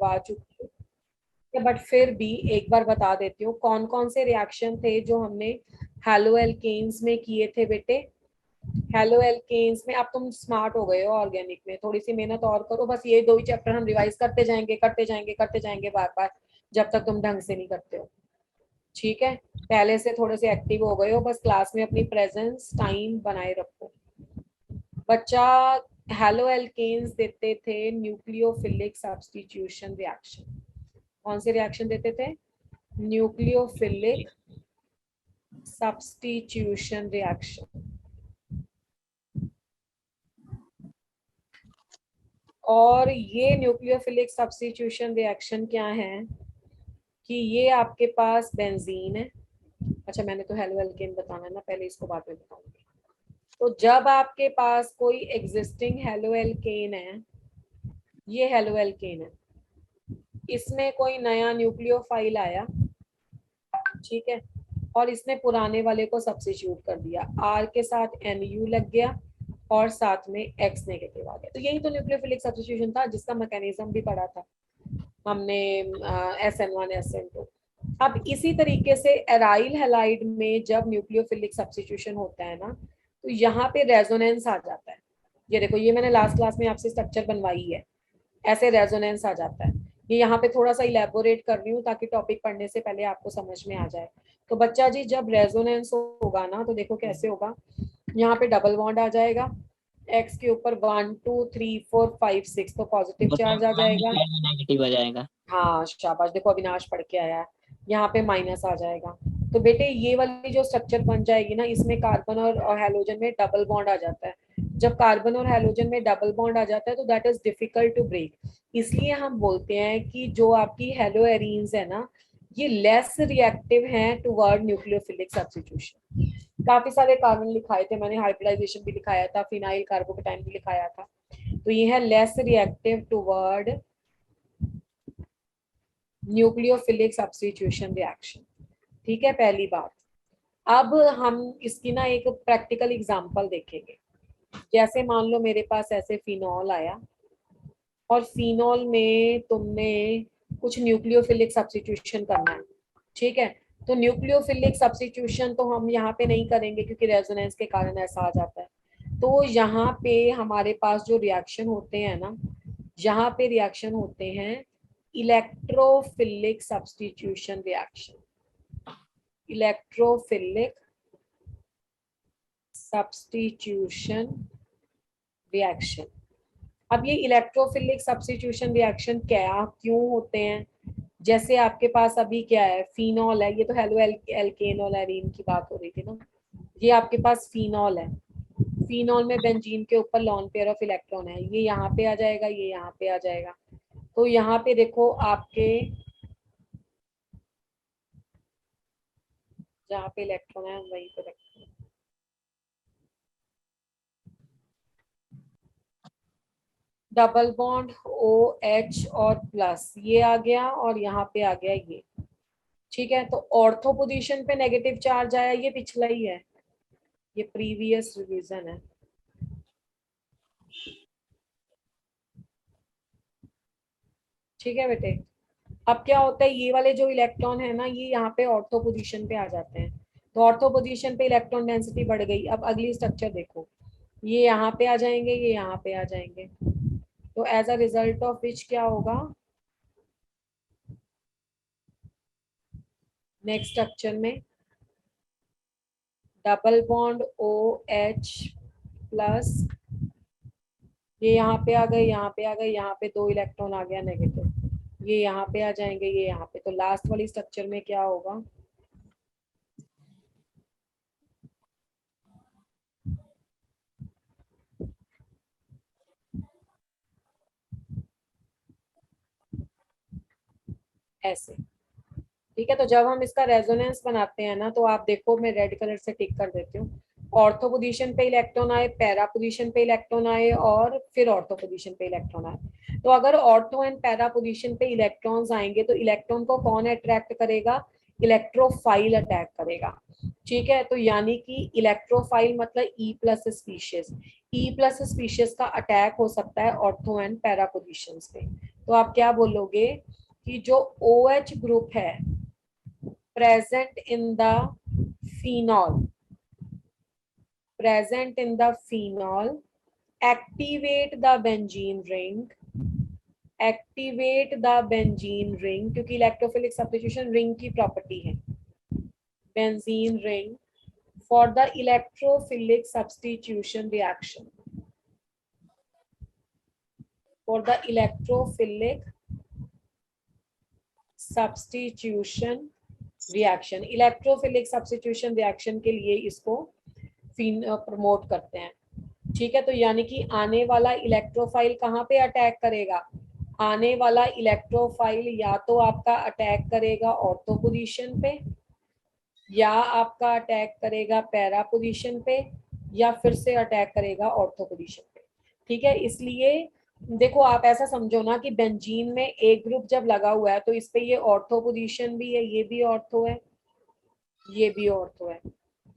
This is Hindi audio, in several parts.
करवा चुकी हूँ, बट फिर भी एक बार बता देती हूँ कौन कौन से रिएक्शन थे जो हमने हेलो एल्केन्स में किए थे बेटे। हेलो एल्केन्स में अब तुम स्मार्ट हो गए हो, ऑर्गेनिक में थोड़ी सी मेहनत और करो, बस ये दो ही चैप्टर हम रिवाइज करते जाएंगे करते जाएंगे करते जाएंगे बार बार, जब तक तुम ढंग से नहीं करते हो। ठीक है, पहले से थोड़े से एक्टिव हो गए हो, बस क्लास में अपनी प्रेजेंस टाइम बनाए रखो। बच्चा हेलो एल्केन्स देते थे न्यूक्लियोफिलिक सब्स्टिट्यूशन रिएक्शन। कौन से रिएक्शन देते थे? Nucleophilic substitution reaction. और ये न्यूक्लियोफिलिक सब्स्टिट्यूशन रिएक्शन क्या है कि ये आपके पास बेंजीन है। अच्छा मैंने तो हेलो एल्केन बताना है ना, पहले इसको बाद में बताऊंगी। तो जब आपके पास कोई एग्जिस्टिंग हेलो एल्केन है, ये हेलो एल्केन है, इसमें कोई नया न्यूक्लियोफाइल आया, ठीक है, और इसने पुराने वाले को सब्स्टिट्यूट कर दिया, आर के साथ NU लग गया और साथ में X नेगेटिव आ गया। तो यही तो न्यूक्लियोफिलिक सब्स्टिट्यूशन था जिसका मैकेनिज्म भी पढ़ा था हमने, SN1 SN2। अब इसी तरीके से एराइल हैलाइड में जब न्यूक्लियोफिलिक सब्स्टिट्यूशन होता है ना, तो यहाँ पे रेजोनेंस आ जाता है। ये देखो, ये मैंने लास्ट क्लास में आपसे स्ट्रक्चर बनवाई है, ऐसे रेजोनेंस आ जाता है। ये यहाँ पे थोड़ा सा इलेबोरेट कर रही हूँ ताकि टॉपिक पढ़ने से पहले आपको समझ में आ जाए। तो बच्चा जी जब रेजोनेंस होगा ना, तो देखो कैसे होगा, यहाँ पे डबल बॉन्ड आ जाएगा, एक्स के ऊपर 1 2 3 4 5 6, तो पॉजिटिव चार्ज आ जाएगा, नेगेटिव आ जाएगा। हाँ शाबाश, देखो अविनाश पढ़ के आया है। यहाँ पे माइनस आ जाएगा। तो बेटे ये वाली जो स्ट्रक्चर बन जाएगी ना, इसमें कार्बन और हैलोजन में डबल बॉन्ड आ जाता है। जब कार्बन और हैलोजन में डबल बॉन्ड आ जाता है तो that is difficult to break. इसलिए हम बोलते हैं कि जो आपकी हेलो एरीन्स है ना, ये लेस रिएक्टिव हैं टुवर्ड न्यूक्लियोफिलिक सब्स्टिट्यूशन। काफी सारे कार्बन लिखाए थे मैंने, हाइब्रिडाइजेशन भी लिखाया था, फिनाइल कार्बोकेटाइन भी लिखाया था। तो ये है less reactive toward nucleophilic substitution reaction. ठीक है, पहली बात। अब हम इसकी ना एक प्रैक्टिकल एग्जांपल देखेंगे। जैसे मान लो मेरे पास ऐसे फिनॉल आया और फिनॉल में तुमने कुछ न्यूक्लियोफिलिक सब्स्टिट्यूशन करना है, ठीक है। तो न्यूक्लियोफिलिक सब्स्टिट्यूशन तो हम यहाँ पे नहीं करेंगे क्योंकि रेजोनेंस के कारण ऐसा आ जाता है। तो यहाँ पे हमारे पास जो रिएक्शन होते हैं ना, यहाँ पे रिएक्शन होते हैं electrophilic substitution reaction. Electrophilic substitution reaction. अब ये इलेक्ट्रोफिलिक सब्स्टिट्यूशन रिएक्शन क्या क्यों होते हैं? जैसे आपके पास अभी क्या है, फिनॉल है, ये तो हेलो एल्केन और एरीन की बात हो रही थी ना। ये आपके पास फिनॉल है, फिनॉल में बेंजीन के ऊपर लॉन पेयर ऑफ इलेक्ट्रॉन है, ये यहाँ पे आ जाएगा, ये यहाँ पे आ जाएगा। तो यहाँ पे देखो आपके जहाँ पे इलेक्ट्रॉन है वहीं पे रखते हैं। डबल बॉन्ड OH और प्लस, ये आ गया और यहाँ पे आ गया ये, ठीक है। तो ऑर्थो पोजीशन पे नेगेटिव चार्ज आया, ये पिछला ही है, ये प्रीवियस रिवीजन है। ठीक है बेटे। अब क्या होता है, ये वाले जो इलेक्ट्रॉन है ना, ये यहाँ पे ऑर्थो पोजीशन पे आ जाते हैं। तो ऑर्थो पोजीशन पे इलेक्ट्रॉन डेंसिटी बढ़ गई। अब अगली स्ट्रक्चर देखो, ये यहाँ पे आ जाएंगे, ये यहाँ पे आ जाएंगे। तो as a result of which क्या होगा, नेक्स्ट स्ट्रक्चर में डबल बॉन्ड OH प्लस, ये यहाँ पे आ गए, यहाँ पे आ गए, यहाँ पे 2 इलेक्ट्रॉन आ गया नेगेटिव, ये यहाँ पे आ जाएंगे, ये यहाँ पे। तो लास्ट वाली स्ट्रक्चर में क्या होगा, ऐसे। ठीक है, तो जब हम इसका रेजोनेंस बनाते हैं ना, तो आप देखो मैं रेड कलर से टिक कर देती हूँ। ऑर्थो पोजीशन पे इलेक्ट्रॉन आए, पैरा पोजीशन पे इलेक्ट्रॉन आए और फिर ऑर्थो पोजीशन पे इलेक्ट्रॉन आए। तो अगर ऑर्थो एंड पैरा पोजीशन पे इलेक्ट्रॉन्स आएंगे तो इलेक्ट्रॉन को कौन अट्रैक्ट करेगा, इलेक्ट्रोफाइल अटैक करेगा। ठीक है, तो यानी कि इलेक्ट्रोफाइल मतलब E+ species. E plus species का अटैक हो सकता है ऑर्थो एंड पैरा पोजीशंस पे। तो आप क्या बोलोगे कि जो OH ग्रुप है present in the phenol, present in the phenol activate the benzene ring, activate the benzene ring, क्योंकि इलेक्ट्रोफिलिक सब्स्टिट्यूशन रिंग की प्रॉपर्टी है, benzene ring for the electrophilic substitution reaction, for the electrophilic substitution reaction, electrophilic substitution reaction के लिए इसको प्रमोट करते हैं। ठीक है, तो यानी कि आने वाला इलेक्ट्रोफाइल कहाँ पे अटैक करेगा, आने वाला इलेक्ट्रोफाइल या तो आपका अटैक करेगा ऑर्थो पोजीशन पे, या आपका अटैक करेगा पैरा पोजीशन पे, या फिर से अटैक करेगा ऑर्थो पोजीशन पे। ठीक है, इसलिए देखो आप ऐसा समझो ना कि बेंजीन में एक ग्रुप जब लगा हुआ है तो इस पे ये ऑर्थो पोजीशन भी है, ये भी ऑर्थो है, ये भी ऑर्थो है,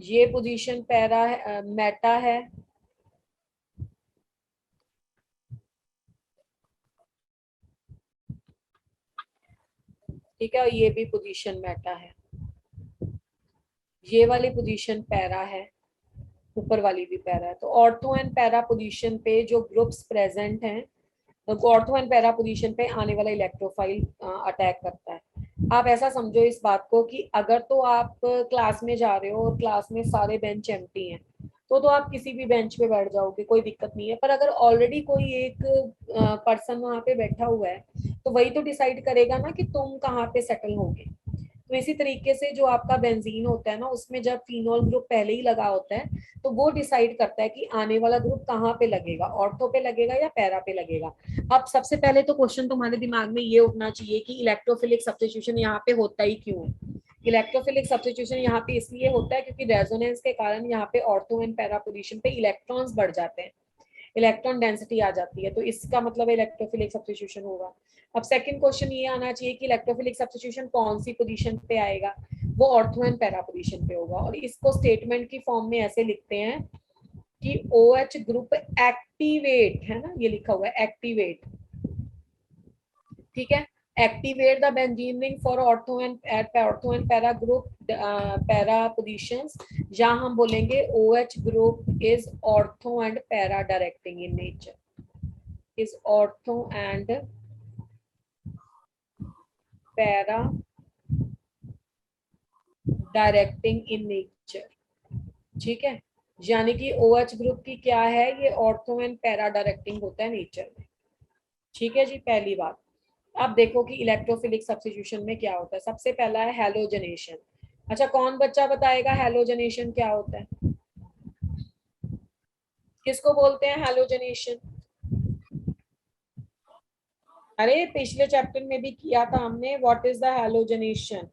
ये पोजीशन पैरा है, मेटा है, ठीक है, और ये भी पोजीशन मेटा है, ये वाली पोजीशन पैरा है, ऊपर वाली भी पैरा है। तो ऑर्थो एंड पैरा पोजीशन पे जो ग्रुप्स प्रेजेंट हैं, तो ऑर्थो एंड पैरा पोजीशन पे आने वाला इलेक्ट्रोफाइल अटैक करता है। आप ऐसा समझो इस बात को कि अगर तो आप क्लास में जा रहे हो और क्लास में सारे बेंच एम्प्टी हैं तो आप किसी भी बेंच पे बैठ जाओगे, कोई दिक्कत नहीं है। पर अगर ऑलरेडी कोई एक पर्सन वहां पे बैठा हुआ है तो वही तो डिसाइड करेगा ना कि तुम कहाँ पे सेटल होगे। तो इसी तरीके से जो आपका बेंजीन होता है ना, उसमें जब फिनोल ग्रुप पहले ही लगा होता है तो वो डिसाइड करता है कि आने वाला ग्रुप कहाँ पे लगेगा, ऑर्थो पे लगेगा या पैरा पे लगेगा। अब सबसे पहले तो क्वेश्चन तुम्हारे दिमाग में ये उठना चाहिए कि इलेक्ट्रोफिलिक सब्स्टिट्यूशन यहाँ पे होता ही क्यों है। इलेक्ट्रोफिलिक सब्स्टिट्यूशन यहाँ पे इसलिए होता है क्योंकि रेजोनेंस के कारण यहाँ पे ऑर्थो एंड पैरा पोजीशन पे इलेक्ट्रॉन्स बढ़ जाते हैं, इलेक्ट्रॉन डेंसिटी आ जाती है, तो इसका मतलब इलेक्ट्रोफिलिक सब्स्टिट्यूशन होगा। अब सेकंड क्वेश्चन ये आना चाहिए कि इलेक्ट्रोफिलिक सब्स्टिट्यूशन कौन सी पोजीशन पे आएगा, वो ऑर्थो एंड पैरा पोजीशन पे होगा। और इसको स्टेटमेंट की फॉर्म में ऐसे लिखते हैं कि OH ग्रुप एक्टिवेट, है ना, ये लिखा हुआ है एक्टिवेट, ठीक है, activate the benzene ring for ortho and para group para positions, या हम बोलेंगे OH group is ortho and para directing in nature, is ortho and para directing in nature। ठीक है, यानी कि OH ग्रुप की क्या है, ये ऑर्थो एंड पैरा डायरेक्टिंग होता है नेचर में। ठीक है जी, पहली बात। अब देखो कि इलेक्ट्रोफिलिक सब्स्टिट्यूशन में क्या होता है। सबसे पहला है हैलोजनेशन। अच्छा, कौन बच्चा बताएगा हैलोजनेशन क्या होता है, किसको बोलते हैं हैलोजनेशन? अरे पिछले चैप्टर में भी किया था हमने, व्हाट इज द हैलोजनेशन।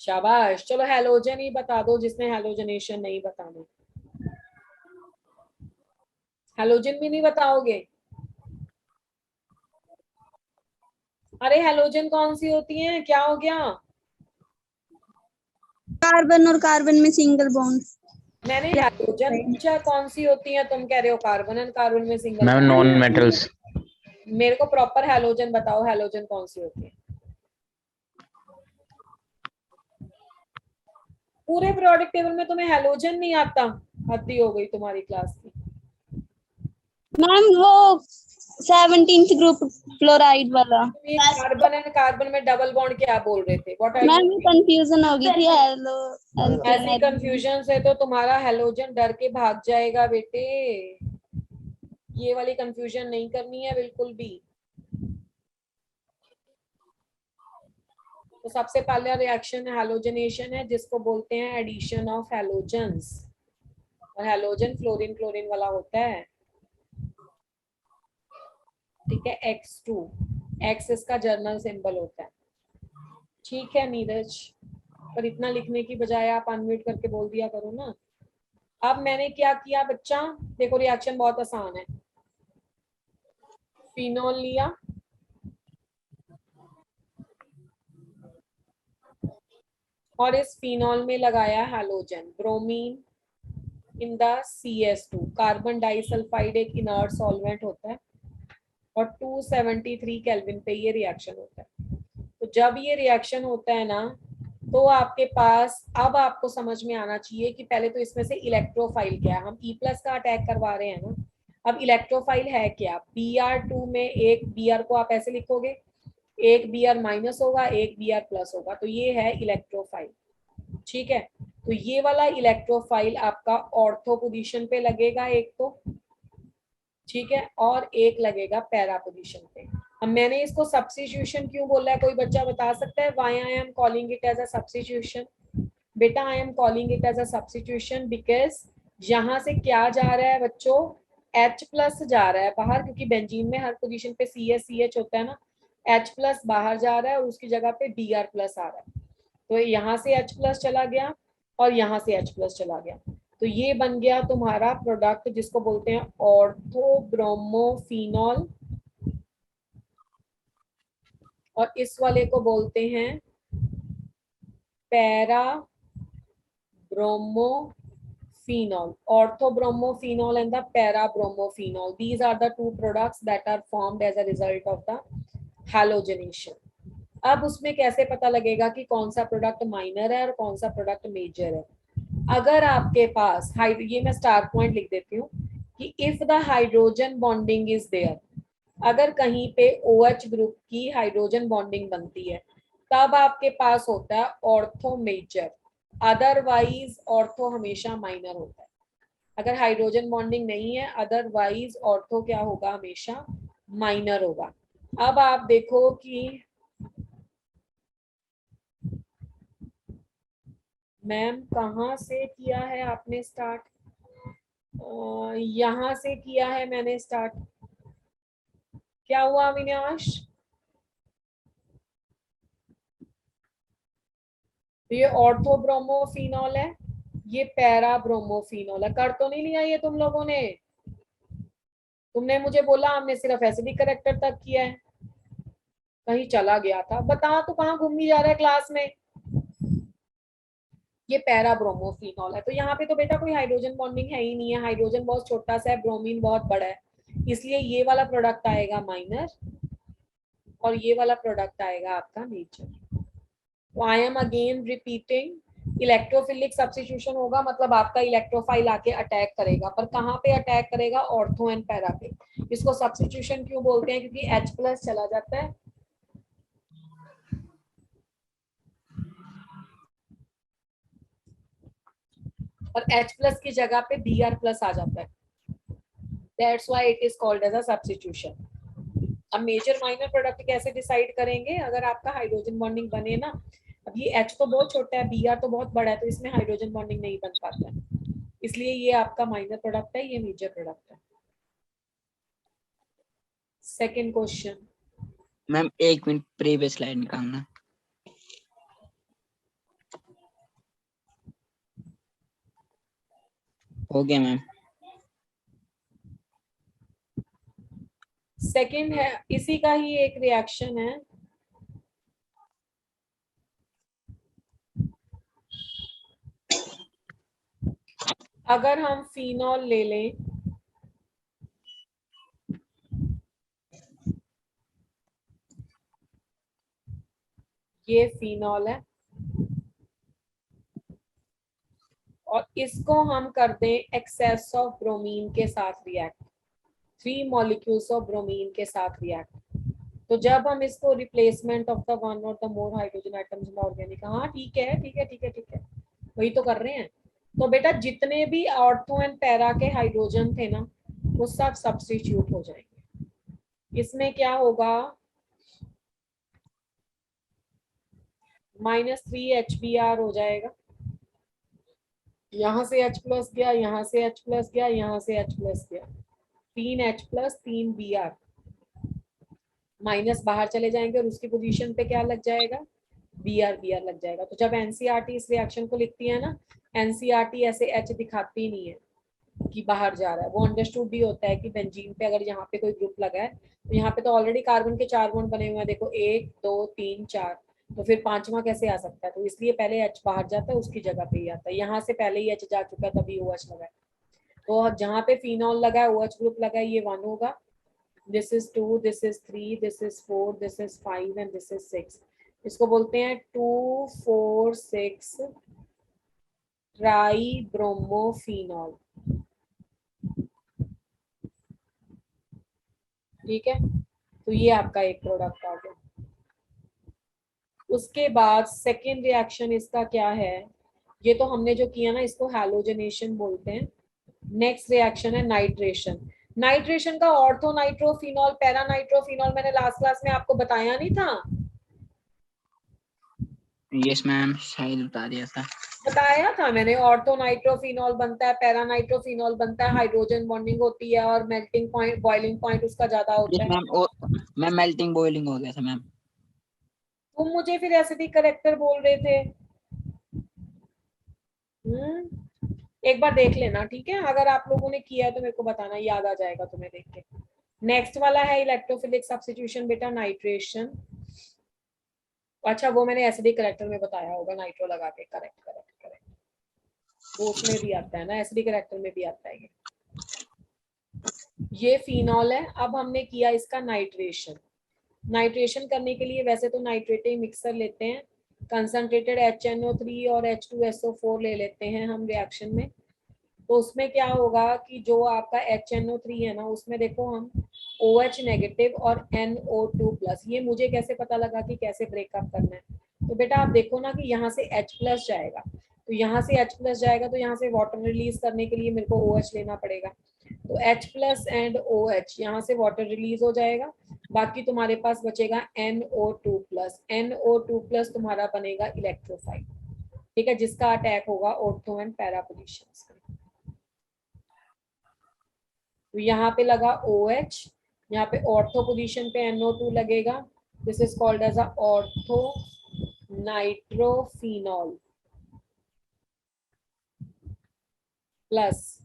शाबाश, चलो हैलोजन ही बता दो जिसने हैलोजनेशन नहीं बताना। हैलोजन भी नहीं बताओगे? अरे हैलोजन कौन सी होती है, क्या हो गया? कार्बन और कार्बन में सिंगल बॉन्ड। मैंने हैलोजन पूछा कौन सी होती है, तुम कह रहे हो कार्बन एंड कार्बन में सिंगल। Ma'am non metals. मेरे को प्रॉपर हैलोजन बताओ, हैलोजन कौन सी होती है? पूरे प्रोडक्ट टेबल में तुम्हें हैलोजन नहीं आता, हद्दी हो गई तुम्हारी क्लास की। मैम वो 17th ग्रुप फ्लोराइड वाला। कार्बन एंड कार्बन में डबल बॉन्ड क्या बोल रहे थे, what are ma'am you? Confusion हो गई थी। हेलो ऐसी कंफ्यूजन से तो तुम्हारा हैलोजन डर के भाग जाएगा बेटे, ये वाली कंफ्यूजन नहीं करनी है बिल्कुल भी। तो सबसे पहला रिएक्शन हैलोजनेशन है, जिसको बोलते हैं एडिशन ऑफ हैलोजेंस, और हैलोजन फ्लोरीन क्लोरीन वाला होता है। ठीक है, X2, X इसका जर्नल सिंबल होता है। ठीक है नीरज, पर इतना लिखने की बजाय आप अनम्यूट करके बोल दिया करो ना। अब मैंने क्या किया बच्चा, देखो रिएक्शन बहुत आसान है। फिनोल लिया, और इस फिनॉल में लगाया halogen, bromine in the CS2। Carbon disulphide एक इनर्ट सॉल्वेंट होता है और 273 केल्विन पे ये रिएक्शन होता है। तो जब ये रिएक्शन होता है ना, तो आपके पास अब आपको समझ में आना चाहिए कि पहले तो इसमें से इलेक्ट्रोफाइल क्या है। हम E+ का अटैक करवा रहे हैं ना, अब इलेक्ट्रोफाइल है क्या। Br2 में एक Br को आप ऐसे लिखोगे, एक Br- होगा, एक Br+ होगा, तो ये है इलेक्ट्रोफाइल। ठीक है, तो ये वाला इलेक्ट्रोफाइल आपका ऑर्थो पोजीशन पे लगेगा एक तो, ठीक है, और एक लगेगा पैरा पोजीशन पे। अब मैंने इसको सब्स्टिट्यूशन क्यों बोला है, कोई बच्चा बता सकता है why I am calling it as a substitution? बेटा I am calling it as a substitution because यहाँ से क्या जा रहा है बच्चों, H+ जा रहा है बाहर, क्योंकि बेंजीन में हर पोजीशन पे CH होता है ना, H+ बाहर जा रहा है और उसकी जगह पे Br+ आ रहा है। तो यहाँ से H+ चला गया और यहाँ से H+ चला गया, तो ये बन गया तुम्हारा प्रोडक्ट जिसको बोलते हैं ऑर्थोब्रोमोफिनॉल, और इस वाले को बोलते हैं para bromophenol, orthobromophenol and the para-bromophenol. These are the two products that are formed as a result of the halogenation. अब उसमें कैसे पता लगेगा कि कौन सा प्रोडक्ट माइनर है और कौन सा प्रोडक्ट मेजर है? अगर आपके पास ये मैं स्टार पॉइंट लिख देती हूँ कि if the hydrogen bonding is there, अगर कहीं पे OH ग्रुप की हाइड्रोजन बॉन्डिंग बनती है, तब आपके पास होता है ऑर्थो मेजर, अदरवाइज ऑर्थो हमेशा माइनर होता है। अगर हाइड्रोजन बॉन्डिंग नहीं है, अदरवाइज ऑर्थो क्या होगा, हमेशा माइनर होगा। अब आप देखो कि मैम कहाँ से किया है आपने स्टार्ट? यहाँ से किया है मैंने स्टार्ट। क्या हुआ अविनाश? ये ऑर्थोब्रोमोफिनॉल है, ये पैरा ब्रोमोफिनॉल है। कर तो नहीं लिया ये तुम लोगों ने? तुमने मुझे बोला हमने सिर्फ एसिडिक करेक्टर तक किया है, कहीं चला गया था। बता तो कहाँ घूमी जा रहा है क्लास में। ये पैरा ब्रोमोफिनॉल है, तो यहाँ पे तो बेटा कोई हाइड्रोजन बॉन्डिंग है ही नहीं है, हाइड्रोजन बहुत छोटा सा है, ब्रोमीन बहुत बड़ा है, इसलिए ये वाला प्रोडक्ट आएगा माइनर और ये वाला प्रोडक्ट आएगा आपका मेजर। तो I am again repeating, electrophilic substitution होगा, मतलब आपका इलेक्ट्रोफाइल आके अटैक करेगा, पर कहाँ पे अटैक करेगा, ऑर्थो एंड पैरा पे। इसको सब्स्टिट्यूशन क्यों बोलते हैं, क्योंकि H+ चला जाता है और H+ की जगह पे Br+ आ जाता है, that's why it is called as a substitution. अब मेजर माइनर प्रोडक्ट कैसे डिसाइड करेंगे, अगर आपका हाइड्रोजन बॉन्डिंग बने ना, अब ये H तो बहुत छोटा है, Br तो बहुत बड़ा है, तो इसमें हाइड्रोजन बॉन्डिंग नहीं बन पाता है, इसलिए ये आपका माइनर प्रोडक्ट है, ये मेजर प्रोडक्ट है। Second question. Ma'am 1 minute previous slide निकालना। हो गया मैम। सेकंड है, इसी का ही एक रिएक्शन है, अगर हम फिनॉल ले लें, ये फिनॉल है और इसको हम कर दें एक्सेस ऑफ ब्रोमीन के साथ रिएक्ट, 3 मॉलिक्यूल्स ऑफ ब्रोमीन के साथ रिएक्ट, तो जब हम इसको रिप्लेसमेंट ऑफ द वन और the more hydrogen items in the organic, हाँ ठीक है ठीक है ठीक है ठीक है, वही तो कर रहे हैं। तो बेटा जितने भी ऑर्थो एंड पैरा के हाइड्रोजन थे ना, वो सब सब्स्टिट्यूट हो जाएंगे। इसमें क्या होगा, -3 HBr हो जाएगा, यहाँ से H+ गया, यहाँ से H+ गया, यहाँ से H+ गया, 3H+ 3Br, माइनस बाहर चले जाएंगे और उसकी पोजीशन पे क्या लग जाएगा, Br लग जाएगा। तो जब एनसीईआरटी इस रिएक्शन को लिखती है ना, एनसीईआरटी ऐसे H दिखाती नहीं है कि बाहर जा रहा है, वो अंडरस्टूड भी होता है कि बेंजीन पे अगर यहाँ पे कोई ग्रुप लगा है, तो यहाँ पे तो ऑलरेडी कार्बन के 4 बॉन्ड बने हुए हैं, देखो 1 2 3 4, तो फिर पांचवा कैसे आ सकता है? तो इसलिए पहले H बाहर जाता है, उसकी जगह पे ही आता है। यहाँ से पहले ही H जा चुका है, तभी OH लगा है। तो जहाँ पे फिनॉल लगा है, OH ग्रुप लगा है, ये 1 होगा। This is 2, this is 3, this is 4, this is 5 and this is 6। इसको बोलते हैं 2,4,6 ट्राई ब्रोमोफिनॉल। ठीक है, तो ये आपका एक प्रोडक्ट आ गया। उसके बाद सेकेंड रिएक्शन इसका क्या है? ये तो हमने जो किया ना, इसको हैलोजनेशन बोलते हैं। नेक्स्ट रिएक्शन है नाइट्रेशन। नाइट्रेशन का ऑर्थो नाइट्रोफिनॉल, पैरा नाइट्रोफिनॉल मैंने लास्ट क्लास में आपको बताया नहीं था? यस मैम, शायद बता दिया था। बताया था मैंने। ऑर्थो नाइट्रोफिनॉल बनता है, पैरा नाइट्रोफिनॉल बनता है, हाइड्रोजन बॉन्डिंग होती है और मेल्टिंग पॉइंट, बॉइलिंग पॉइंट उसका ज्यादा होता यस है। मैम, और मैम मेल्टिंग बॉइलिंग हो गया था मैम। तुम मुझे फिर एसिडिक करेक्टर बोल रहे थे। एक बार देख लेना, ठीक है? अगर आप लोगों ने किया है तो मेरे को बताना, याद आ जाएगा तुम्हें देख के। नेक्स्ट वाला है इलेक्ट्रोफिलिक सब्स्टिट्यूशन बेटा, नाइट्रेशन। अच्छा, वो मैंने एसिडिक करेक्टर में बताया होगा, नाइट्रो लगा के। करेक्ट करेक्ट करेक्ट, वो उसमें भी आता है ना, एसिडिक करेक्टर में भी आता है। ये फिनॉल है। अब हमने किया इसका नाइट्रेशन। नाइट्रेशन करने के लिए वैसे तो नाइट्रेटिंग मिक्सर लेते हैं, कंसंट्रेटेड HNO3 और H2SO4 ले लेते हैं हम रिएक्शन में। तो उसमें क्या होगा कि जो आपका HNO3 है ना, उसमें देखो हम OH नेगेटिव और NO2 प्लस। ये मुझे कैसे पता लगा कि कैसे ब्रेकअप करना है? तो बेटा आप देखो ना कि यहाँ से H प्लस जाएगा, तो यहाँ से H प्लस जाएगा, तो यहाँ से वाटर रिलीज करने के लिए मेरे को OH लेना पड़ेगा। तो H प्लस एंड OH, यहाँ से वाटर रिलीज हो जाएगा। बाकी तुम्हारे पास बचेगा NO2 प्लस। NO2 प्लस तुम्हारा बनेगा इलेक्ट्रोफाइल, ठीक है, जिसका अटैक होगा ऑर्थो एंड पैरा पोजीशंस में। तो यहाँ पे लगा OH, यहाँ पे ऑर्थो पोजीशन पे NO2 लगेगा। This is called as a ortho nitrophenol plus,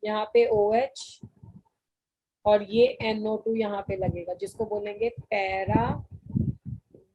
यहाँ पे OH और ये NO2 यहाँ पे लगेगा, जिसको बोलेंगे पैरा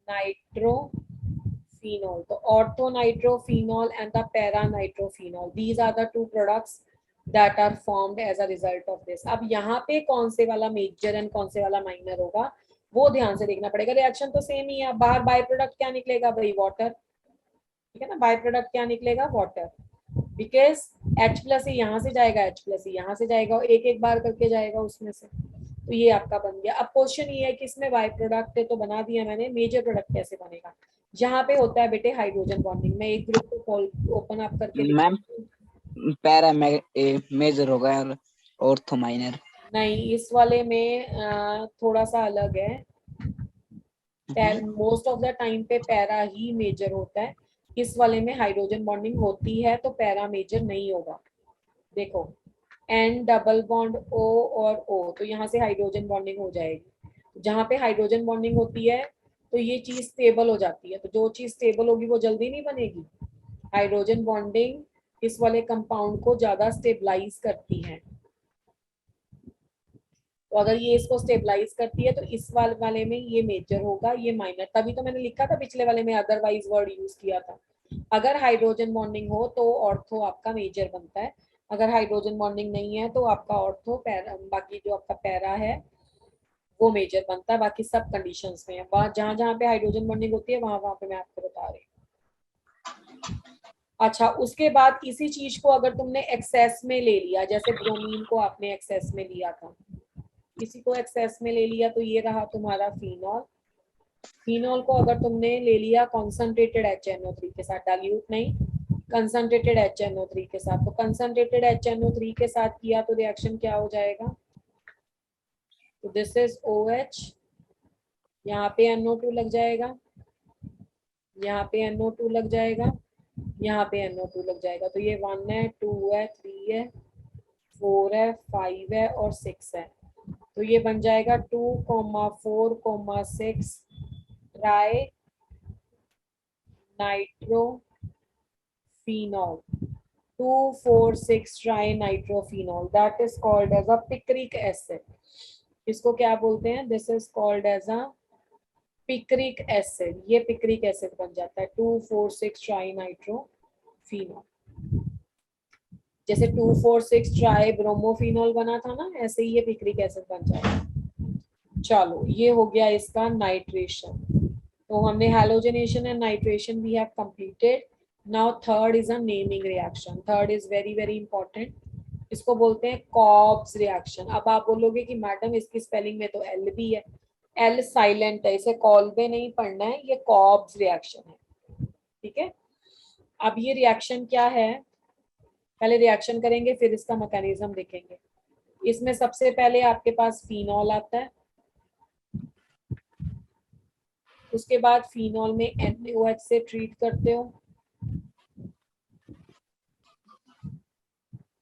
नाइट्रोफिनॉल। तो ortho nitrophenol and the para nitrophenol, these are the two products that are formed as a result of this। अब यहाँ पे कौन से वाला मेजर एंड कौन से वाला माइनर होगा वो ध्यान से देखना पड़ेगा। रिएक्शन तो सेम ही है। बाहर बाय प्रोडक्ट क्या निकलेगा भाई? वाटर, ठीक है ना? बाय प्रोडक्ट क्या निकलेगा? वाटर, बिकॉज H प्लस ही यहाँ से जाएगा, H प्लस ही यहाँ से जाएगा, और एक एक बार करके जाएगा उसमें से। तो ये आपका बन गया। अब क्वेश्चन ये है कि इसमें बाय प्रोडक्ट है तो बना दिया मैंने, मेजर प्रोडक्ट कैसे बनेगा? जहाँ पे होता है बेटे हाइड्रोजन बॉन्डिंग। मैं एक ग्रुप को ओपन अप करके मैम पैरा मेजर होगा और ऑर्थो माइनर। नहीं, इस वाले में थोड़ा सा अलग है। मोस्ट ऑफ द टाइम पे पैरा ही मेजर होता है। इस वाले में हाइड्रोजन बॉन्डिंग होती है तो पैरा मेजर नहीं होगा। देखो, N डबल बॉन्ड O और O, तो यहाँ से हाइड्रोजन बॉन्डिंग हो जाएगी। जहाँ पे हाइड्रोजन बॉन्डिंग होती है तो ये चीज स्टेबल हो जाती है। तो जो चीज स्टेबल होगी वो जल्दी नहीं बनेगी। हाइड्रोजन बॉन्डिंग इस वाले कंपाउंड को ज्यादा स्टेबलाइज करती है। तो अगर ये इसको स्टेबलाइज करती है तो इस वाले में ये मेजर होगा, ये माइनर। तभी तो मैंने लिखा था पिछले वाले में, अदरवाइज वर्ड यूज किया था। अगर हाइड्रोजन बॉन्डिंग हो तो ऑर्थो आपका मेजर बनता है, अगर हाइड्रोजन बॉन्डिंग नहीं है तो आपका ऑर्थो पैरा, बाकी जो आपका पैरा है वो मेजर बनता है। बाकी सब कंडीशंस में है। वहाँ जहाँ जहाँ पे हाइड्रोजन बॉन्डिंग होती है वहां वहां पे मैं आपको बता रही हूँ। अच्छा, उसके बाद इसी चीज को अगर तुमने एक्सेस में ले लिया, जैसे ब्रोमीन को आपने एक्सेस में लिया था, किसी को एक्सेस में ले लिया, तो ये रहा तुम्हारा फिनॉल। फिनॉल को अगर तुमने ले लिया कॉन्सेंट्रेटेड HNO3 के साथ, डाइल्यूट नहीं, कंसंट्रेटेड HNO3 के साथ, तो कंसंट्रेटेड HNO3 के साथ किया तो रिएक्शन क्या हो जाएगा? तो दिस इज OH, यहाँ पे NO2 लग जाएगा, यहाँ पे NO2 लग जाएगा, यहाँ पे NO2 लग जाएगा। तो ये 1 है, 2 है, 3 है, 4 है, 5 है और 6 है। तो ये बन जाएगा 2,4,6 tri nitrophenol, 2,4,6 tri nitrophenol, that is called as a picric acid. इसको क्या बोलते हैं? This is called as a picric acid. ये पिक्रिक एसिड बन जाता है 2,4,6 ट्राइनाइट्रोफिनॉल। जैसे 2,4,6 ट्राई ब्रोमोफिनॉल बना था ना, ऐसे ही ये पिक्रिक एसिड बन जाएगा। चलो ये हो गया इसका नाइट्रेशन। तो हमने halogenation and nitration we have completed. Now third is a naming reaction. Third is very very important. इसको बोलते हैं कॉब्स रिएक्शन। अब आप बोलोगे कि मैडम इसकी स्पेलिंग में तो एल भी है, एल साइलेंट है, इसे कॉल्बे नहीं पढ़ना है, ये कॉब्स रिएक्शन है। ठीक है, अब ये रिएक्शन क्या है, पहले रिएक्शन करेंगे फिर इसका मैकेनिज्म देखेंगे। इसमें सबसे पहले आपके पास फिनॉल आता है, उसके बाद फिनॉल में NaOH से ट्रीट करते हो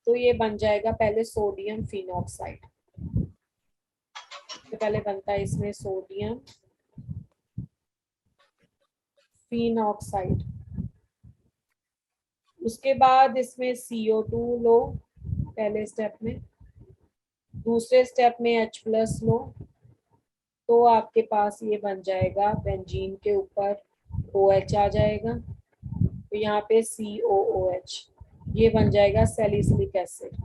तो ये बन जाएगा पहले सोडियम फिनॉक्साइड। तो पहले बनता है इसमें सोडियम फिनॉक्साइड, उसके बाद इसमें CO2 लो पहले स्टेप में, दूसरे स्टेप में H+ लो तो आपके पास ये बन जाएगा बेंजीन के ऊपर OH आ जाएगा, तो यहाँ पे COOH, ये बन जाएगा सैलिसिलिक एसिड।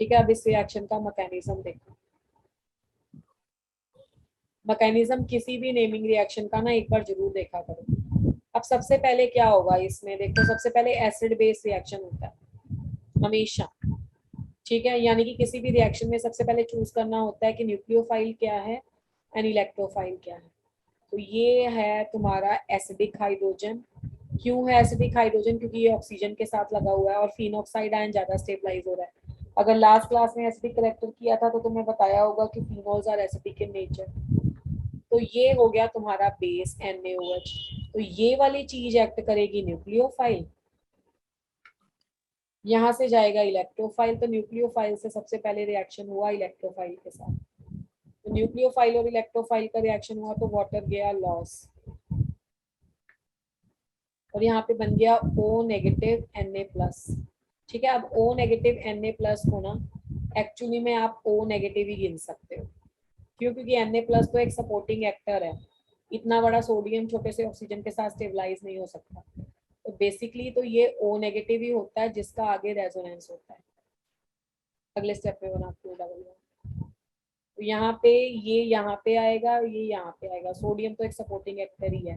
ठीक है, अब इस रिएक्शन का मैकेनिज्म देखो। मैकेनिज्म किसी भी नेमिंग रिएक्शन का ना एक बार जरूर देखा करो। अब सबसे पहले क्या होगा इसमें, देखो सबसे पहले एसिड बेस रिएक्शन होता है हमेशा। ठीक है, यानी कि किसी भी रिएक्शन में सबसे पहले चूज करना होता है कि न्यूक्लियोफाइल क्या है एंड इलेक्ट्रोफाइल क्या है। तो ये है तुम्हारा एसिडिक हाइड्रोजन। क्यों है एसिडिक हाइड्रोजन? क्योंकि ये ऑक्सीजन के साथ लगा हुआ है और फिनॉक्साइड आयन ज्यादा स्टेबलाइज हो रहा है। अगर लास्ट क्लास में एसिडिक करेक्टर किया था तो तुम्हें बताया होगा कि phenols are acidic in nature. तो ये हो गया तुम्हारा बेस NaOH। तो ये वाली चीज एक्ट करेगी न्यूक्लियोफाइल, यहाँ से जाएगा इलेक्ट्रोफाइल। तो न्यूक्लियोफाइल से सबसे पहले रिएक्शन हुआ इलेक्ट्रोफाइल के साथ, तो न्यूक्लियोफाइल और इलेक्ट्रोफाइल का रिएक्शन हुआ तो वाटर गया लॉस, और यहाँ पे बन गया O नेगेटिव Na+। ठीक है, अब O नेगेटिव Na+ को ना एक्चुअली में आप O नेगेटिव ही गिन सकते हो। क्यों? क्योंकि Na+ तो एक सपोर्टिंग एक्टर है, इतना बड़ा सोडियम छोटे से ऑक्सीजन के साथ स्टेबलाइज नहीं हो सकता। तो बेसिकली तो ये O नेगेटिव ही होता है जिसका आगे रेजोनेंस होता है। अगले स्टेप में बनाते हैं डबल बॉन्ड। तो यहाँ पे ये यहाँ पे आएगा, ये यहाँ पे आएगा। सोडियम तो एक सपोर्टिंग एक्टर ही है।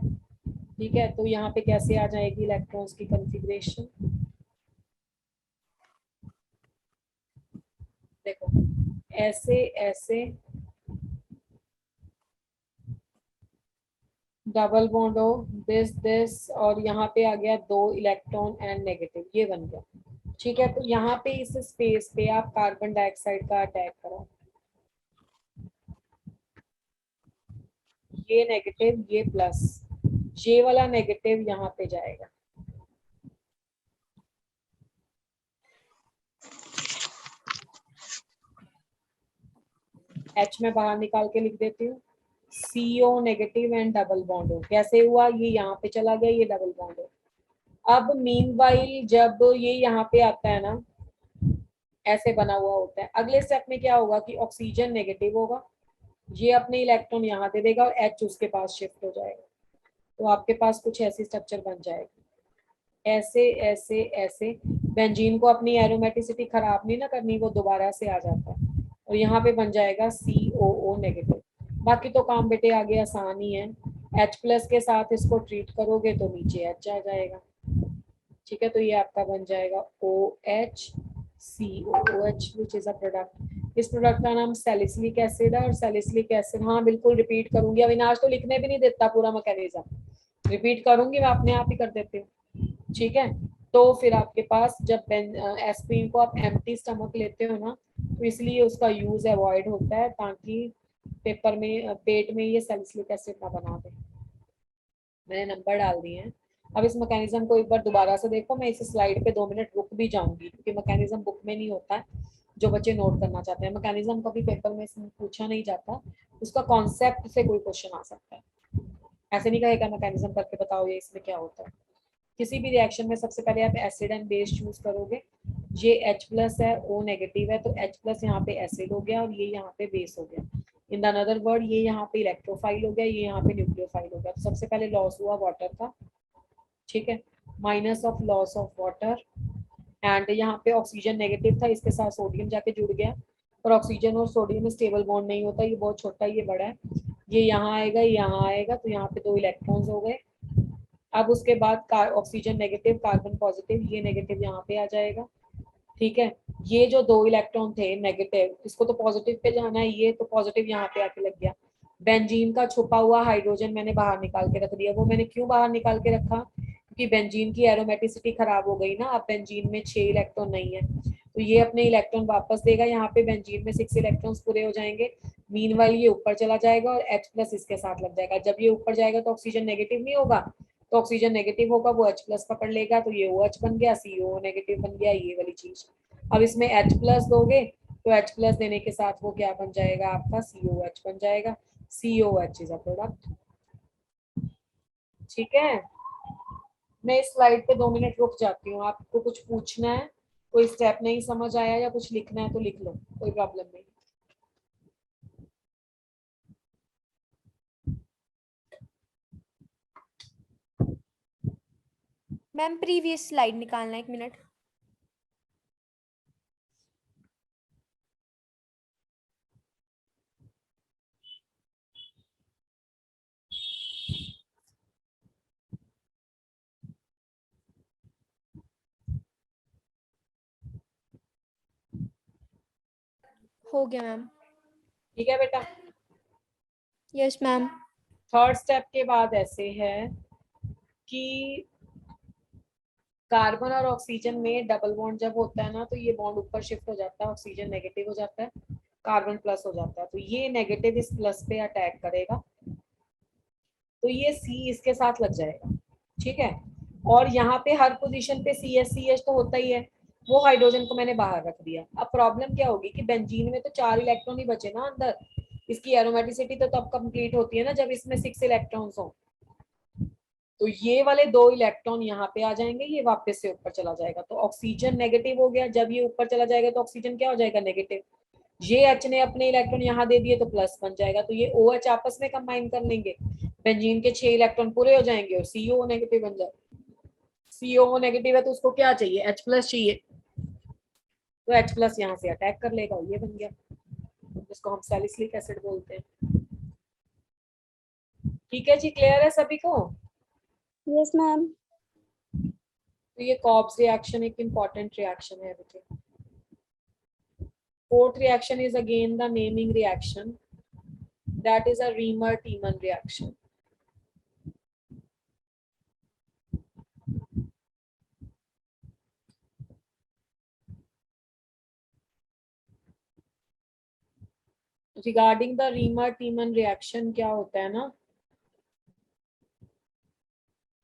ठीक है, तो यहाँ पे कैसे आ जाएगी इलेक्ट्रॉन्स की कॉन्फ़िगरेशन, देखो ऐसे ऐसे डबल बॉन्ड हो दिस दिस, और यहाँ पे आ गया 2 इलेक्ट्रॉन एंड नेगेटिव, ये बन गया। ठीक है, तो यहाँ पे इस स्पेस पे आप कार्बन डाइऑक्साइड का अटैक करो, ये नेगेटिव ये प्लस, ये वाला नेगेटिव यहाँ पे जाएगा। H में बाहर निकाल के लिख देती हूँ, CO negative and double bond हो। कैसे हुआ? ये यहाँ पे चला गया, ये डबल बॉन्ड हो। अब मीनवाइल जब ये यहाँ पे आता है ना, ऐसे बना हुआ होता है, अगले स्टेप में क्या होगा कि ऑक्सीजन नेगेटिव होगा, ये अपने इलेक्ट्रॉन यहाँ दे देगा और H उसके पास शिफ्ट हो जाएगा। तो आपके पास कुछ ऐसी स्ट्रक्चर बन जाएगी, ऐसे ऐसे ऐसे। बेंजीन को अपनी एरोमेटिसिटी खराब नहीं ना करनी, वो दोबारा से आ जाता है और यहाँ पे बन जाएगा COO नेगेटिव। बाकी तो काम बेटे आगे आसान ही है, H+ के साथ इसको ट्रीट करोगे तो नीचे H आ जाएगा। ठीक है, तो ये आपका बन जाएगा OH COOH which is a product. इस प्रोडक्ट का नाम सैलिसिलिक एसिड है। और सैलिसिलिक एसिड, हाँ बिल्कुल रिपीट करूंगी, अविनाश तो लिखने भी नहीं देता पूरा मैकेनिज्म, रिपीट करूंगी मैं अपने आप ही कर देती हूँ। ठीक है, तो फिर आपके पास जब एस्पिरिन को आप एम्प्टी स्टमक लेते हो ना, तो इसलिए उसका यूज अवॉइड होता है ताकि पेपर में पेट में ये सैलिसिलिक एसिड ना बना दे। मैंने नंबर डाल दिए हैं। अब इस मैकेनिज्म को एक बार दोबारा से देखो, मैं इस स्लाइड पे 2 मिनट रुक भी जाऊंगी क्योंकि मैकेनिज्म बुक में नहीं होता है। जो बच्चे नोट करना चाहते हैं, मैकेनिज्म कभी पेपर में पूछा नहीं जाता, उसका कॉन्सेप्ट से कोई क्वेश्चन आ सकता है। ऐसे नहीं कहेगा मैकेनिज्म करके बताओ ये इसमें क्या होता है। किसी भी रिएक्शन में सबसे पहले आप एसिड एंड बेस चूज करोगे, ये H प्लस है, O नेगेटिव है, तो H प्लस यहाँ पे एसिड हो गया और ये यहाँ पे बेस हो गया। इन द अनदर वर्ड ये यहाँ पे इलेक्ट्रोफाइल हो गया, ये यहाँ पे न्यूक्लियोफाइल हो गया। तो सबसे पहले लॉस हुआ वाटर का, ठीक है, minus of loss of water, and यहाँ पे ऑक्सीजन नेगेटिव था, इसके साथ सोडियम जाके जुड़ गया, और ऑक्सीजन और सोडियम में स्टेबल बॉन्ड नहीं होता, ये बहुत छोटा है, ये बड़ा है, ये यहाँ आएगा, ये यहाँ आएगा, तो यहाँ पे 2 इलेक्ट्रॉन्स हो गए। अब उसके बाद ऑक्सीजन नेगेटिव, कार्बन पॉजिटिव, ये नेगेटिव यहाँ पे आ जाएगा, ठीक है। ये जो 2 इलेक्ट्रॉन थे नेगेटिव, इसको तो पॉजिटिव पे जाना है, ये तो पॉजिटिव यहाँ पे आके लग गया। बेंजीन का छुपा हुआ हाइड्रोजन मैंने बाहर निकाल के रख दिया। वो मैंने क्यों बाहर निकाल के रखा, क्योंकि बेंजीन की एरोमेटिसिटी खराब हो गई ना, अब बेंजीन में 6 इलेक्ट्रॉन नहीं है, तो ये अपने इलेक्ट्रॉन वापस देगा, यहाँ पे बेंजीन में 6 इलेक्ट्रॉन्स पूरे हो जाएंगे। मीनवाइल ये ऊपर चला जाएगा और H प्लस इसके साथ लग जाएगा। जब ये ऊपर जाएगा तो ऑक्सीजन नेगेटिव नहीं होगा, तो ऑक्सीजन नेगेटिव होगा, वो H प्लस पकड़ लेगा, तो ये OH बन गया, CO नेगेटिव बन गया, ये वाली चीज। अब इसमें H प्लस दोगे तो H प्लस देने के साथ वो क्या बन जाएगा आपका, COH बन जाएगा। COH इज अ प्रोडक्ट, ठीक है। मैं इस स्लाइड पे 2 मिनट रुक जाती हूँ, आपको कुछ पूछना है, कोई स्टेप नहीं समझ आया या कुछ लिखना है तो लिख लो, कोई प्रॉब्लम नहीं। मैम प्रीवियस स्लाइड निकालना, 1 मिनट। हो गया मैम। ठीक है बेटा। Yes ma'am. थर्ड स्टेप के बाद ऐसे है कि कार्बन और ऑक्सीजन में डबल बॉन्ड जब होता है ना, तो ये बॉन्ड ऊपर शिफ्ट हो जाता है, ऑक्सीजन नेगेटिव हो जाता है, कार्बन प्लस हो जाता है, तो ये नेगेटिव इस प्लस पे अटैक करेगा, तो ये C इसके साथ लग जाएगा, ठीक है। और यहाँ पे हर पोजीशन पे CH तो होता ही है, वो हाइड्रोजन को मैंने बाहर रख दिया। अब प्रॉब्लम क्या होगी कि बेंजीन में तो 4 इलेक्ट्रॉन ही बचे ना अंदर, इसकी एरोमेटिसिटी तो तब कंप्लीट होती है ना जब इसमें 6 इलेक्ट्रॉन्स हो, तो ये वाले 2 इलेक्ट्रॉन यहाँ पे आ जाएंगे, ये वापस से ऊपर चला जाएगा, तो ऑक्सीजन नेगेटिव हो गया। जब ये ऊपर चला जाएगा तो ऑक्सीजन क्या हो जाएगा, नेगेटिव। ये H ने अपने इलेक्ट्रॉन यहाँ दे दिए तो प्लस बन जाएगा, तो ये OH आपस में कंबाइन कर लेंगे, बेंजीन के 6 इलेक्ट्रॉन पूरे हो जाएंगे और CO नेगेटिव बन जाएगा। CO नेगेटिव है तो उसको क्या चाहिए, H प्लस चाहिए, तो H प्लस यहाँ से अटैक कर लेगा, ये बन गया, जिसको हम सैलिसिलिक एसिड बोलते हैं। ठीक है जी, क्लियर है सभी को। Yes ma'am. तो ये कॉब्स रिएक्शन एक इंपॉर्टेंट रिएक्शन है बेटे। Fourth reaction is again the naming reaction, that is a Riemer-Tiemann reaction. Regarding the Riemer-Tiemann reaction क्या होता है ना,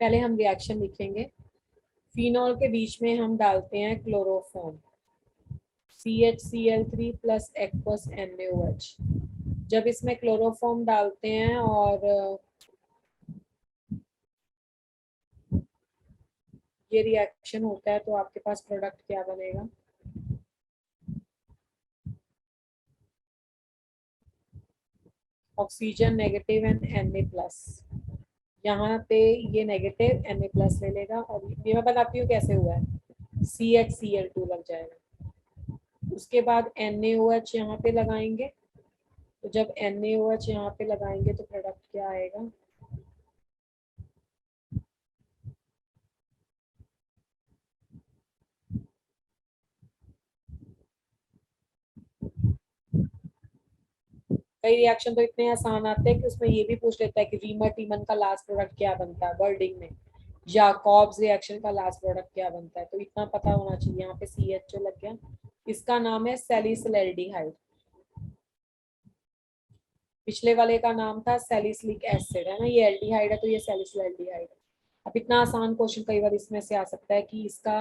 पहले हम रिएक्शन लिखेंगे। फिनॉल के बीच में हम डालते हैं chloroform, CHCl3 plus aqueous NaOH। जब इसमें क्लोरोफॉर्म डालते हैं और ये रिएक्शन होता है तो आपके पास प्रोडक्ट क्या बनेगा, oxygen negative and Na plus. यहाँ पे ये नेगेटिव Na प्लस ले लेगा, और ये मैं बताती हूँ कैसे हुआ है, CHCl2 लग जाएगा। उसके बाद NaOH यहाँ पे लगाएंगे, तो जब NaOH यहाँ पे लगाएंगे तो प्रोडक्ट क्या आएगा, कई रिएक्शन तो इतने आसान आते हैं कि उसमें ये भी पूछ लेता है कि रीमर-टीमन का लास्ट प्रोडक्ट क्या बनता है वर्डिंग में, या कॉब्स रिएक्शन का लास्ट प्रोडक्ट क्या बनता है, तो इतना पता होना चाहिए। यहाँ पे CH जो लग गया, इसका नाम है सैलिसिलएल्डिहाइड, पिछले वाले का नाम था सैलिसिलिक एसिड, है ना, ये एल्डिहाइड है तो ये सैलिसिलएल्डिहाइड है। अब इतना आसान क्वेश्चन कई बार इसमें से आ सकता है कि इसका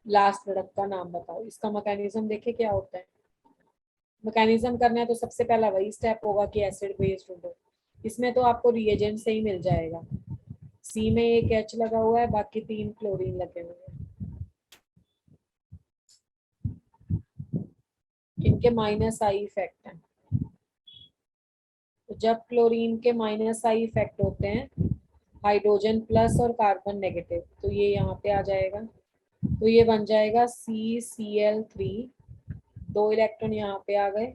लास्ट प्रोडक्ट का नाम बताओ। इसका मैकेनिज्म देखे क्या होता है, मैकेनिज्म करना है तो सबसे पहला वही स्टेप होगा कि एसिड बेस ढूंढो। इसमें तो आपको रिएजेंट से ही मिल जाएगा, C में एक H लगा हुआ है, बाकी 3 क्लोरीन लगे हुए हैं। इनके माइनस आई इफेक्ट है। तो जब क्लोरीन के माइनस आई इफेक्ट होते हैं, हाइड्रोजन प्लस और कार्बन नेगेटिव, तो ये यहाँ पे आ जाएगा। तो ये बन जाएगा CCl3, 2 इलेक्ट्रॉन यहाँ पे आ गए।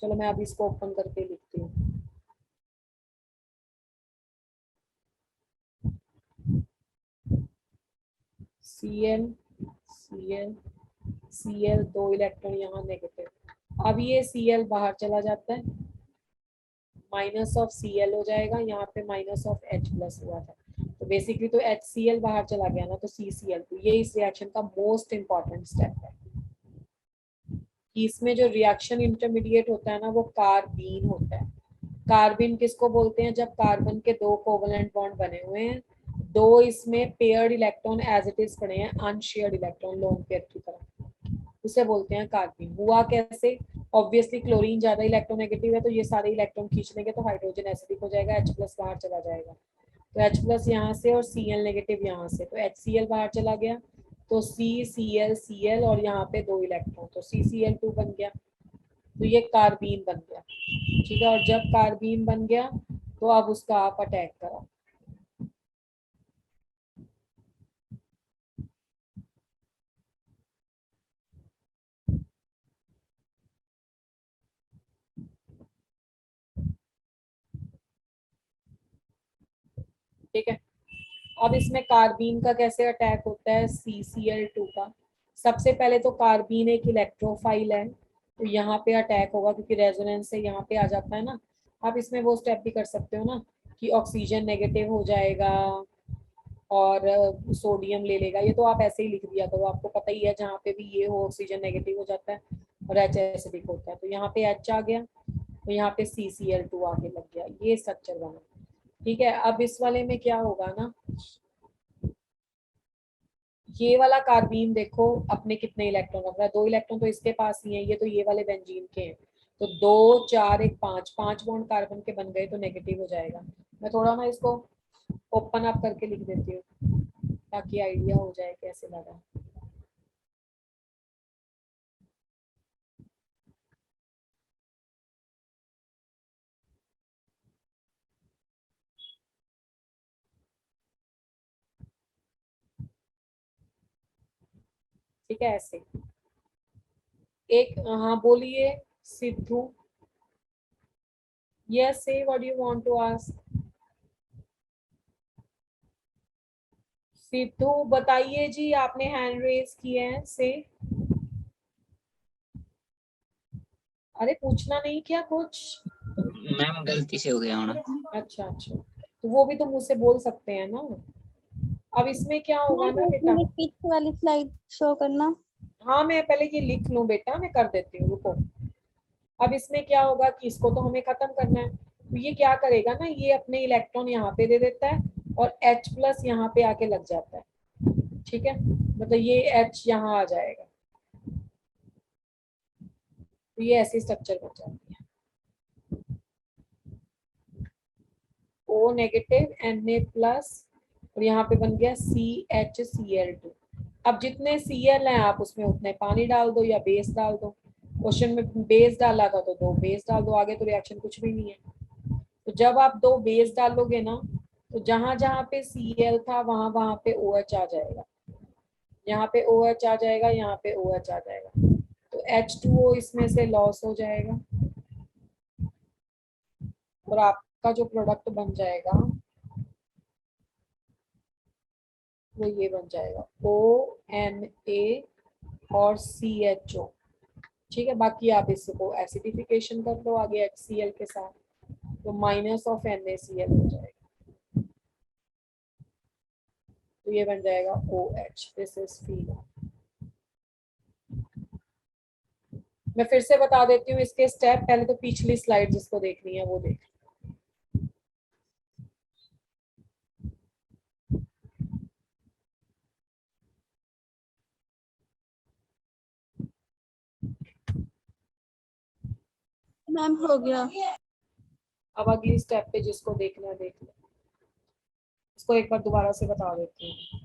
चलो मैं अब इसको ओपन करके लिखती हूँ। Cl Cl Cl, 2 इलेक्ट्रॉन यहाँ नेगेटिव। अब ये Cl बाहर चला जाता है, माइनस ऑफ Cl हो जाएगा, यहाँ पे माइनस ऑफ H प्लस हुआ था, तो बेसिकली तो HCl बाहर चला गया ना, तो CCl2। ये इस रिएक्शन का मोस्ट इंपॉर्टेंट स्टेप है कि इसमें जो रिएक्शन इंटरमीडिएट होता है ना, वो कार्बीन होता है। कार्बिन किसको बोलते हैं? जब कार्बन के 2 कोवलेंट बॉन्ड बने हुए हैं, 2 इसमें paired electron as it is पड़े हैं, अनशेयर्ड इलेक्ट्रॉन लोन पेयर की तरह, उसे बोलते हैं कार्बिन। हुआ कैसे? ऑब्वियसली क्लोरीन ज्यादा इलेक्ट्रोनेगेटिव है, तो ये सारे इलेक्ट्रॉन खींच लेंगे, तो हाइड्रोजन एसिडिक हो जाएगा, H प्लस बाहर चला जाएगा, तो H प्लस यहाँ से और Cl नेगेटिव यहाँ से, तो HCl बाहर चला गया, तो CCl और यहाँ पे 2 इलेक्ट्रॉन, तो CCl2 बन गया, तो ये कार्बीन बन गया। ठीक है, और जब कार्बीन बन गया तो अब उसका आप अटैक करो। ठीक है, अब इसमें कार्बीन का कैसे अटैक होता है? CCl2 का सबसे पहले तो कार्बीन एक इलेक्ट्रोफाइल है, तो यहाँ पे अटैक होगा क्योंकि रेजोनेंस से यहाँ पे आ जाता है ना। आप इसमें वो स्टेप भी कर सकते हो ना कि ऑक्सीजन नेगेटिव हो जाएगा और सोडियम ले लेगा, ये तो आप ऐसे ही लिख दिया करो, आपको पता ही है, जहाँ पे भी ये हो ऑक्सीजन नेगेटिव हो जाता है और H एसिडिक होता है, तो यहाँ पे H आ गया, तो यहाँ पे CCl2 आगे लग गया, ये स्ट्रक्चर बना। ठीक है, अब इस वाले में क्या होगा ना, ये वाला कार्बीन देखो अपने कितने इलेक्ट्रॉन रख रहा है, 2 इलेक्ट्रॉन तो इसके पास ही है, ये तो ये वाले बेंजीन के हैं, तो 2 4 1 5 5 बॉन्ड कार्बन के बन गए, तो नेगेटिव हो जाएगा। मैं थोड़ा ना इसको ओपन अप करके लिख देती हूँ ताकि आइडिया हो जाए कैसे लगा। ठीक है, ऐसे एक, हाँ बोलिए Sidhu. Yes, say what you want to ask. Sidhu बताइए जी, आपने हैंड रेज किए हैं से। अरे पूछना नहीं क्या कुछ? मैम गलती से हो गया होना। अच्छा अच्छा, तो वो भी तो मुझसे बोल सकते हैं ना। अब इसमें क्या होगा ना बेटा, पीछे वाली स्लाइड शो करना। हाँ मैं पहले ये लिख लूं बेटा, मैं कर देती हूँ, रुको। अब इसमें क्या होगा कि इसको तो हमें खत्म करना है, तो ये क्या करेगा ना, ये अपने इलेक्ट्रॉन यहाँ पे दे देता है और H प्लस यहाँ पे आके लग जाता है। ठीक है, मतलब ये H यहाँ आ जाएगा, तो ये ऐसी स्ट्रक्चर बन जाती है। O नेगेटिव Na प्लस और यहाँ पे बन गया CHCl2। अब जितने Cl हैं आप उसमें उतने पानी डाल दो या बेस डाल दो। क्वेश्चन में बेस डाला था तो 2 बेस डाल दो, आगे तो रिएक्शन कुछ भी नहीं है। तो जब आप 2 बेस डालोगे ना, तो जहां जहां पे Cl था वहां वहां पे OH आ जाएगा, यहाँ पे OH आ जाएगा, यहाँ पे OH आ जाएगा, तो H2O इसमें से लॉस हो जाएगा और आपका जो प्रोडक्ट बन जाएगा वो ये बन जाएगा ONA और CHO। ठीक है, बाकी आप इसको एसिडिफिकेशन कर लो आगे HCl के साथ, तो माइनस ऑफ NaCl हो जाएगा, तो ये बन जाएगा OH। This is phenol. मैं फिर से बता देती हूँ इसके स्टेप, पहले तो पिछली स्लाइड जिसको देखनी है वो देख। मैम हो गया। अब अगली स्टेप पे जिसको देखना है देख लो, इसको एक बार दोबारा से बता देती हूँ।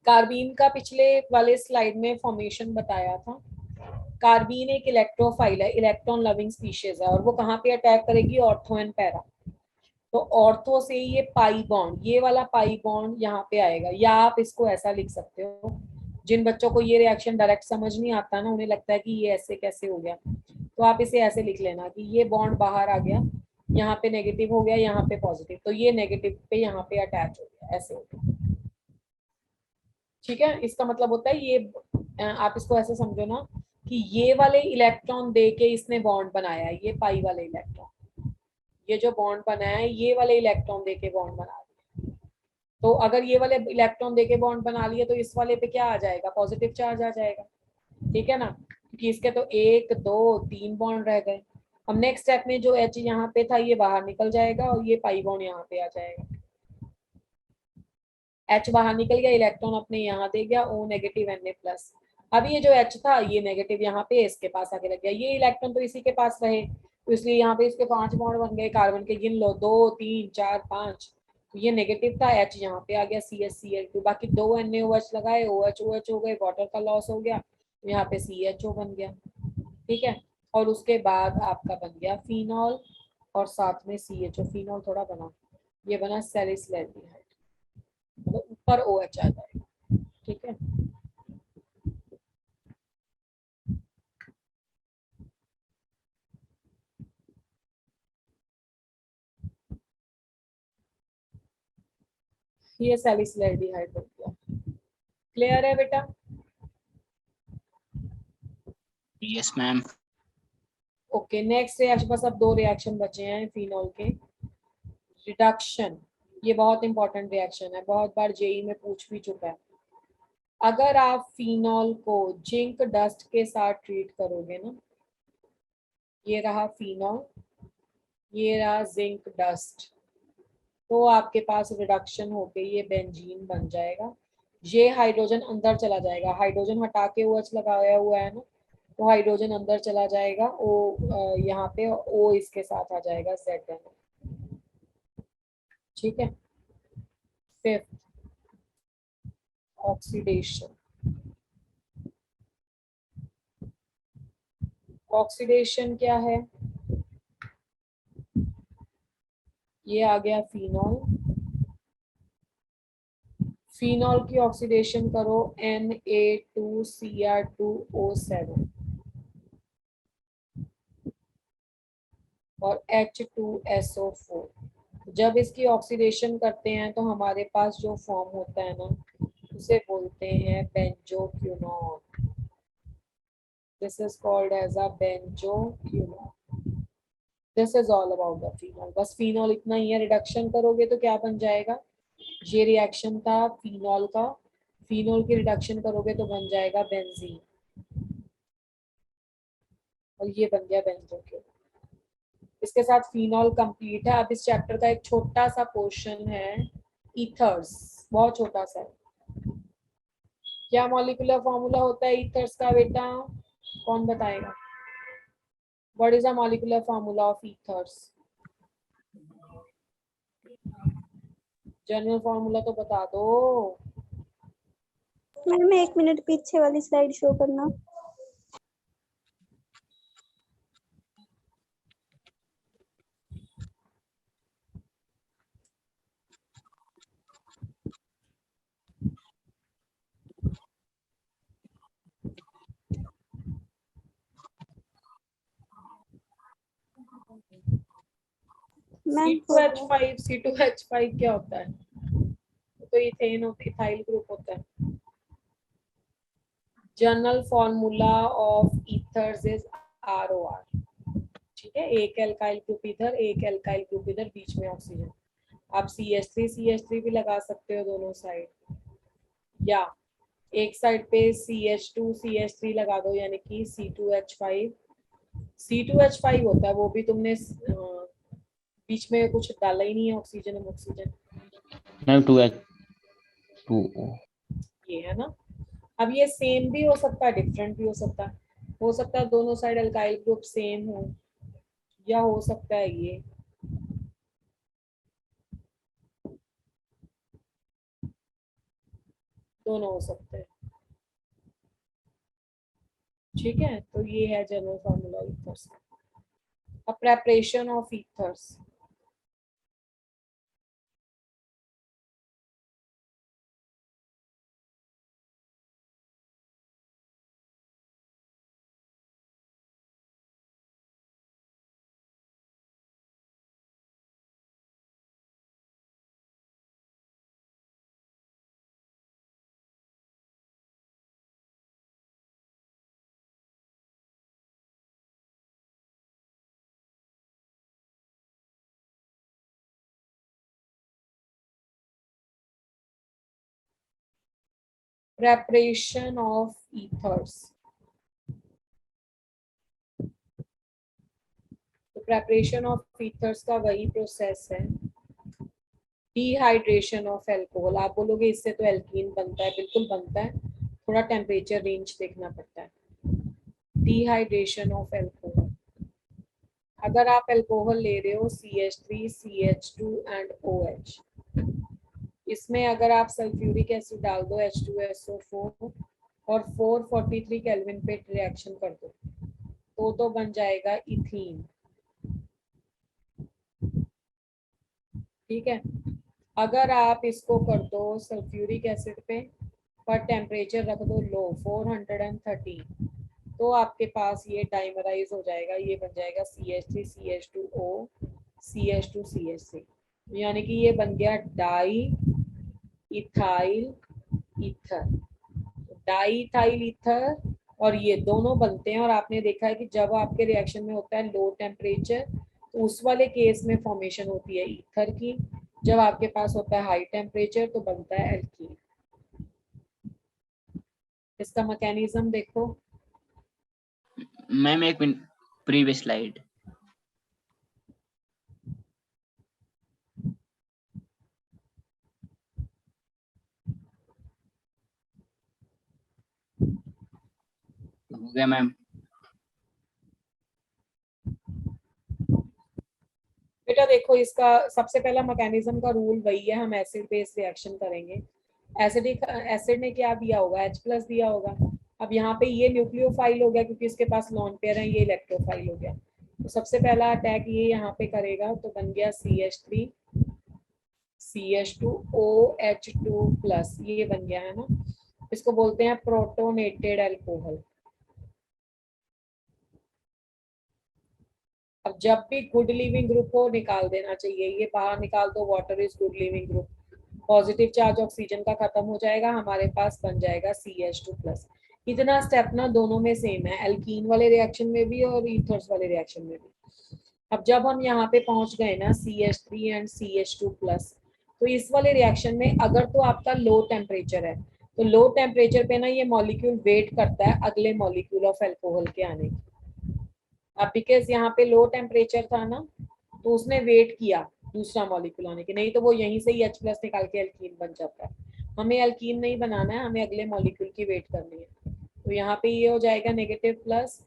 कार्बीन का पिछले वाले स्लाइड में फॉर्मेशन बताया था। कार्बीन एक इलेक्ट्रोफाइल है, इलेक्ट्रॉन लविंग स्पीशीज है, और वो कहाँ पे अटैक करेगी? Ortho and para. तो ऑर्थो से ये पाई बॉन्ड, ये वाला पाई बॉन्ड यहाँ पे आएगा, या आप इसको ऐसा लिख सकते हो। जिन बच्चों को ये रिएक्शन डायरेक्ट समझ नहीं आता ना, उन्हें लगता है कि ये ऐसे कैसे हो गया, तो आप इसे ऐसे लिख लेना कि ये बॉन्ड बाहर आ गया, यहाँ पे नेगेटिव हो गया, यहाँ पे पॉजिटिव, तो ये नेगेटिव पे यहाँ पे अटैच हो गया, ऐसे हो गया। ठीक है, इसका मतलब होता है ये, आप इसको ऐसे समझो ना कि ये वाले इलेक्ट्रॉन दे के इसने बॉन्ड बनाया है, ये पाई वाले इलेक्ट्रॉन, ये जो बॉन्ड बनाया है ये वाले इलेक्ट्रॉन दे के बॉन्ड बना दिया। तो अगर ये वाले इलेक्ट्रॉन दे के बॉन्ड बना लिए तो इस वाले पे क्या आ जाएगा? पॉजिटिव चार्ज आ जाएगा। ठीक है ना, क्योंकि इसके तो 1 2 3 बॉन्ड रह गए। अब नेक्स्ट स्टेप में जो H यहाँ पे था ये बाहर निकल जाएगा और ये पाई बॉन्ड यहाँ पे आ जाएगा। H बाहर निकल गया, इलेक्ट्रॉन अपने यहाँ दे गया, O नेगेटिव Na+। अब ये जो H था ये नेगेटिव यहाँ पे इसके पास आके लग गया, ये इलेक्ट्रॉन तो इसी के पास रहे, तो इसलिए यहाँ पे इसके 5 बॉन्ड बन गए। कार्बन के गिन लो, 2 3 4 5, तो ये नेगेटिव था, H यहाँ पे आ गया, CH बाकी 2 NaOH लगाए, OH हो गए, वाटर का लॉस हो गया, तो यहाँ पे CHO बन गया। ठीक है, और उसके बाद आपका बन गया फिनॉल और साथ में CHO, फिनॉल थोड़ा बना, ये बना सैलिसिलैल्डिहाइड, मतलब ऊपर OH आ जाएगा। ठीक है, ये सैलिसिलैल्डिहाइड बन गया। क्लियर है बेटा? Yes ma'am. Okay, next reaction, बस अब 2 रिएक्शन बचे हैं फिनॉल के। रिडक्शन, ये बहुत इंपॉर्टेंट रिएक्शन है, बहुत बार जेई में पूछ भी चुका है। अगर आप फिनॉल को जिंक डस्ट के साथ ट्रीट करोगे ना, ये रहा फिनॉल, ये रहा जिंक डस्ट, तो आपके पास रिडक्शन होके ये बेंजीन बन जाएगा। ये हाइड्रोजन अंदर चला जाएगा, हाइड्रोजन हटा के OH लगाया हुआ है ना, तो हाइड्रोजन अंदर चला जाएगा, O यहाँ पे O इसके साथ आ जाएगा, ZN। ठीक है, फिफ्थ ऑक्सीडेशन। ऑक्सीडेशन क्या है? ये आ गया फिनॉल, फिनॉल की ऑक्सीडेशन करो Na2Cr2O7 और H2SO4। जब इसकी ऑक्सीडेशन करते हैं तो हमारे पास जो फॉर्म होता है ना, उसे बोलते हैं benzoquinone. This is called as a benzoquinone. This is all about the phenol. बस फिनॉल इतना ही है, रिडक्शन करोगे तो क्या बन जाएगा? ये रिएक्शन था फिनॉल का, फिनॉल की रिडक्शन करोगे तो बन जाएगा बेंजीन, और ये बन गया बेंजोक्विनोन। इसके साथ फिनॉल कंप्लीट है। अब इस चैप्टर का एक छोटा सा पोर्शन है ईथर्स, बहुत छोटा सा। क्या मॉलिक्यूलर फॉर्मूला होता है ईथर्स का बेटा? कौन बताएगा? What is the molecular formula of ethers? General formula तो बता दो। मैम 1 मिनट पीछे वाली स्लाइड शो करना। मैम C2H5, C2H5 क्या होता है? तो इथेन होता, इथाइल ग्रुप होता है। General formula of ethers is ROR। ठीक है, एक एल्काइल ग्रुप इधर, एक एल्काइल ग्रुप इधर, बीच में ऑक्सीजन। आप CH3 भी लगा सकते हो दोनों साइड, या एक साइड पे CH2CH3 लगा दो, यानी कि C2H5। C2H5 होता है, वो भी तुमने बीच में कुछ डाला ही नहीं है, ऑक्सीजन और ऑक्सीजन। मैम 2H2O ये है ना। अब ये सेम भी हो सकता है, डिफरेंट भी हो सकता है दोनों साइड अल्काइल ग्रुप सेम हो, या हो सकता है ये दोनों हो सकते हैं। ठीक है, तो ये है जनरल फॉर्मूला ईथर्स का। अब preparation of ethers. Preparation of ethers. तो प्रेपरेशन ऑफ ईथर्स का वही प्रोसेस है, डिहाइड्रेशन ऑफ अल्कोहल। आप बोलोगे इससे तो एल्कीन बनता है, बिल्कुल बनता है, थोड़ा टेम्परेचर रेंज देखना पड़ता है। डिहाइड्रेशन ऑफ अल्कोहल, अगर आप अल्कोहल ले रहे हो CH3 CH2 एंड OH, इसमें अगर आप सल्फ्यूरिक एसिड डाल दो H2SO4 और 443 केल्विन पे रिएक्शन कर दो तो बन जाएगा इथीन। ठीक है, अगर आप इसको कर दो सल्फ्यूरिक एसिड पे पर टेम्परेचर रख दो लो 430, तो आपके पास ये डाइमराइज हो जाएगा, ये बन जाएगा CH3 CH2O CH2 CH3, यानी कि ये बन गया di ethyl ether. Di ethyl ether और ये दोनों बनते हैं, और आपने देखा है कि जब आपके रिएक्शन में होता है लो टेम्परेचर तो उस वाले केस में फॉर्मेशन होती है ईथर की, जब आपके पास होता है हाई टेम्परेचर तो बनता है एल्कीन। इसका मैकेनिज्म देखो। मैम एक मिनट, प्रीवियस स्लाइड। हो गया मैम। बेटा देखो, इसका सबसे पहला मैकेनिज्म का रूल वही है, हम एसिड बेस रिएक्शन करेंगे। एसिडिक एसिड ने क्या दिया होगा, H+ दिया होगा। अब यहाँ पे ये न्यूक्लियोफाइल हो गया क्योंकि इसके पास लॉन पेयर है, ये इलेक्ट्रोफाइल हो गया। तो सबसे पहला अटैक ये यहाँ पे करेगा, तो बन गया CH3 CH2OH2+, ये बन गया है ना। इसको बोलते हैं प्रोटोनेटेड अल्कोहल। अब जब भी गुड लिविंग ग्रुप को निकाल देना चाहिए, ये बाहर निकाल दो, water is good leaving group, positive charge oxygen का खत्म हो जाएगा, हमारे पास बन जाएगा CH2+। इतना स्टेप ना दोनों में सेम है, एल्कीन वाले रिएक्शन में भी और ईथर्स वाले रिएक्शन में भी। अब जब हम यहाँ पे पहुंच गए ना CH3 एंड CH2+, तो इस वाले रिएक्शन में अगर तो आपका लो टेम्परेचर है, तो लो टेम्परेचर पे ना ये मॉलिक्यूल वेट करता है अगले मॉलिक्यूल ऑफ अल्कोहल के आने की। अब बिकॉज यहाँ पे लो टेम्परेचर था ना, तो उसने वेट किया दूसरा मॉलिक्यूल आने के, नहीं तो वो यहीं से ही H+ निकाल के एल्कीन बन जाता है। हमें एल्कीन नहीं बनाना है, हमें अगले मॉलिक्यूल की वेट करनी है। तो यहाँ पे ये हो जाएगा -+,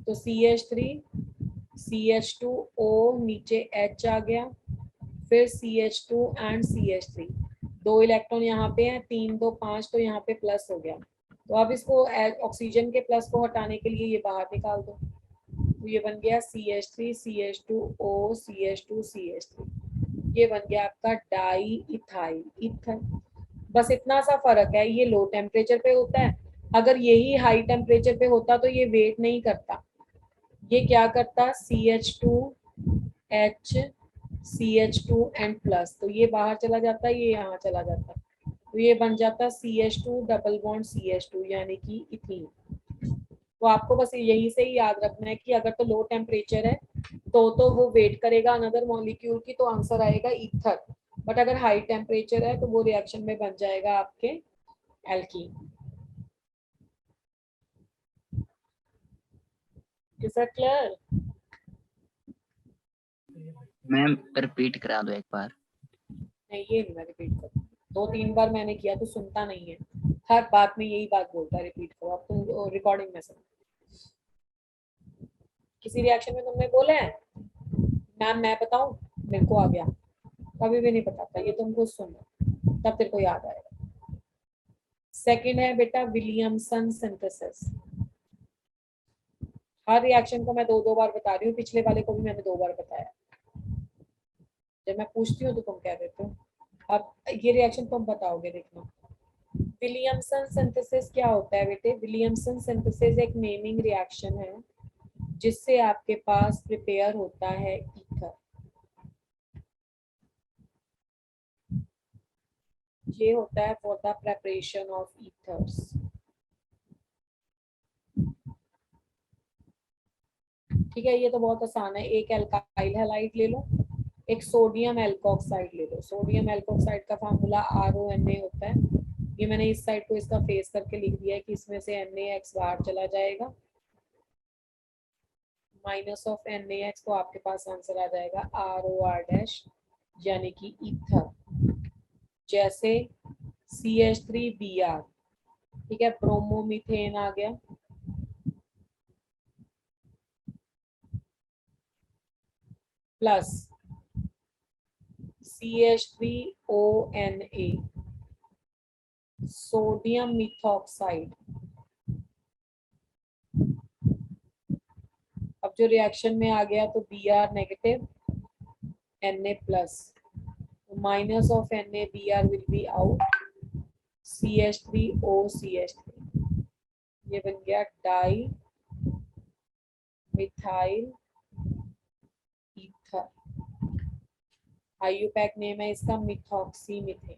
तो CH3 CH2O नीचे H आ गया, फिर CH2 एंड CH3, 2 इलेक्ट्रॉन यहाँ पे हैं, 3 2 5, तो यहाँ पे प्लस हो गया। तो अब इसको ऑक्सीजन के प्लस को हटाने के लिए ये बाहर निकाल दो, तो ये बन गया CH3 CH2O CH2 CH3, ये बन गया आपका डाई इथाइल ईथर। बस इतना सा फर्क है, ये लो टेम्परेचर पे होता है, अगर यही हाई टेम्परेचर पे होता तो ये वेट नहीं करता, ये क्या करता CH2H CH2 एंड प्लस, तो ये बाहर चला जाता, ये यहाँ चला जाता, तो ये बन जाता CH2 डबल बॉन्ड CH2 यानी कि इथीन। तो आपको बस यही से ही याद रखना है कि अगर तो लो टेम्परेचर है तो वो वेट करेगा अनदर मॉलिक्यूल की, तो आंसर आएगा ईथर। बट अगर हाई टेम्परेचर है तो वो रिएक्शन में बन जाएगा आपके alkene. Is that clear? Ma'am repeat करा दो एक बार। नहीं, ये नहीं मैं रिपीट करूँ, 2-3 बार मैंने किया तो सुनता नहीं है, हर बात में यही बात बोलता है रिपीट करो। अब तुम रिकॉर्डिंग में सुनो, किसी रिएक्शन में तुमने बोला है मैम मैं बताऊं, मेरे को आ गया, कभी भी नहीं बताता, ये तुम कुछ सुनो तब तेरे को याद आएगा। सेकंड है बेटा विलियमसन सिंथेसिस। हर रिएक्शन को मैं दो दो बार बता रही हूँ, पिछले वाले को भी मैंने 2 बार बताया। जब मैं पूछती हूँ तो तुम कह देते हो। अब ये रिएक्शन तुम बताओगे, देखना। विलियमसन सिंथेसिस क्या होता है बेटे? विलियमसन सिंथेसिस एक नेमिंग रिएक्शन है जिससे आपके पास प्रिपेयर होता है ईथर। ये होता है for the preparation of ethers. ठीक है, ये तो बहुत आसान है। एक एल्काइल हैलाइड ले लो, एक सोडियम एल्कोक्साइड ले लो। सोडियम एल्कोक्साइड का फार्मूला RONA होता है। ये मैंने इस साइड को इसका फेस करके लिख दिया है कि इसमें से NaX बाहर चला जाएगा, माइनस ऑफ NaX, तो आपके पास आंसर आ जाएगा ROR' यानी कि ईथर। जैसे CH3Br, ठीक है, ब्रोमोमीथेन आ गया, प्लस CH3ONA, सोडियम मिथॉक्साइड। अब जो रिएक्शन में आ गया तो Br negative, Na plus, minus of Na Br will be out, CH3O CH3, ये बन गया di methyl ether. IUPAC name है इसका मिथॉक्सीमीथेन।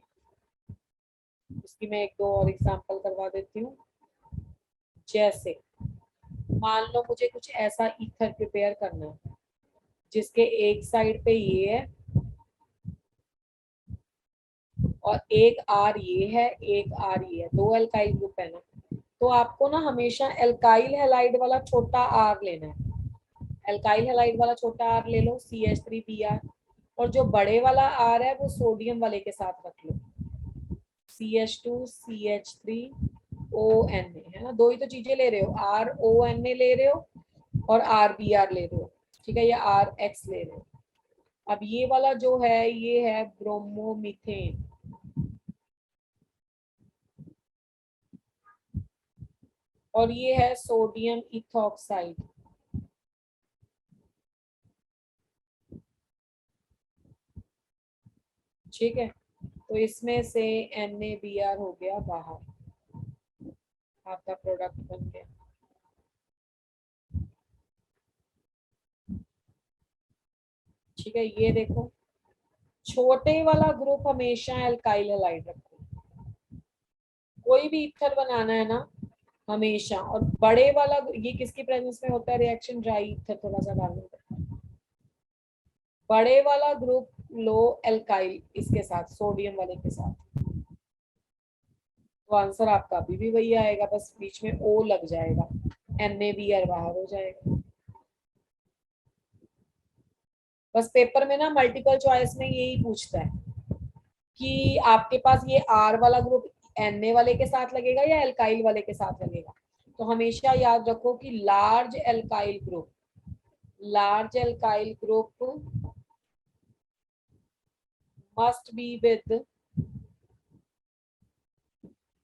इसकी मैं एक दो और एग्जांपल करवा देती हूँ। जैसे मान लो मुझे कुछ ऐसा ईथर प्रिपेयर करना है जिसके एक साइड पे ये है और एक R ये है, एक R ये है, 2 एल्काइल ग्रुप है ना, तो आपको ना हमेशा एल्काइल हैलाइड वाला छोटा R लेना है। एल्काइल हैलाइड वाला छोटा R ले लो, CH3Br, और जो बड़े वाला R है वो सोडियम वाले के साथ रख लो, CH2CH3ONA, है ना। दो ही तो चीजें ले रहे हो, RONA ले रहे हो और RBr ले रहे हो, ठीक है, या RX ले रहे हो। अब ये वाला जो है ये है ब्रोमोमीथेन, और ये है सोडियम इथॉक्साइड। ठीक है, तो इसमें से NaBr हो गया बाहर, आपका प्रोडक्ट बन गया। ठीक है, ये देखो, छोटे वाला ग्रुप हमेशा एल्काइल हैलाइड रखो, कोई भी ईथर बनाना है ना हमेशा। और बड़े वाला ये किसकी प्रेजेंस में होता है रिएक्शन? ड्राई ईथर थोड़ा सा डालना पड़ता है। बड़े वाला ग्रुप लो एल्काइल इसके साथ, सोडियम वाले के साथ, तो आंसर आपका अभी भी वही आएगा, बस बीच में O लग जाएगा, NaBr बाहर हो जाएगा। बस पेपर में ना मल्टीपल चॉइस में यही पूछता है कि आपके पास ये R वाला ग्रुप Na वाले के साथ लगेगा या एल्काइल वाले के साथ लगेगा। तो हमेशा याद रखो कि large alkyl group must be with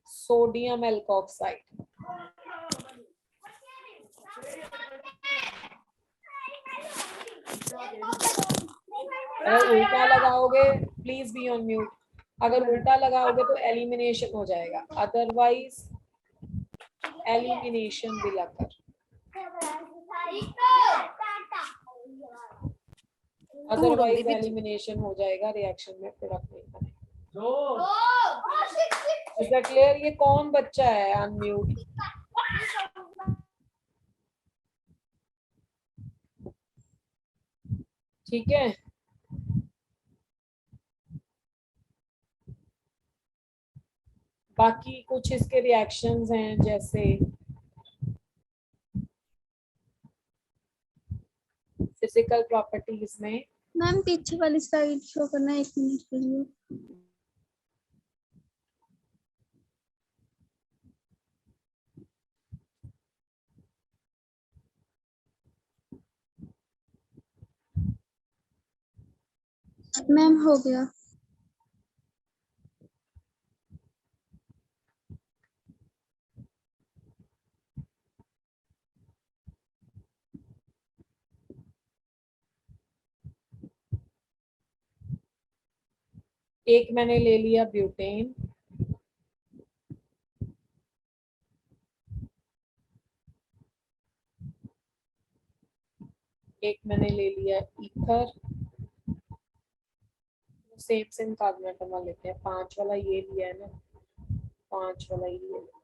sodium alkoxide। अगर उल्टा लगाओगे, प्लीज बी ऑन म्यूट, अगर उल्टा लगाओगे तो एलिमिनेशन हो जाएगा, otherwise elimination will occur. Otherwise elimination हो जाएगा, रिएक्शन में प्रोडक्ट नहीं बनेगा। Is that clear? ये कौन बच्चा है अनम्यूट? ठीक है, बाकी कुछ इसके रिएक्शंस हैं, जैसे फिजिकल प्रॉपर्टीज में। मैम पीछे वाली स्लाइड शो करना 1 मिनट के लिए। मैम हो गया। एक मैंने ले लिया ब्यूटेन, एक मैंने ले लिया ether, same same carbon atom लेते हैं। 5 वाला ये लिया है ना, 5 वाला ये लिया।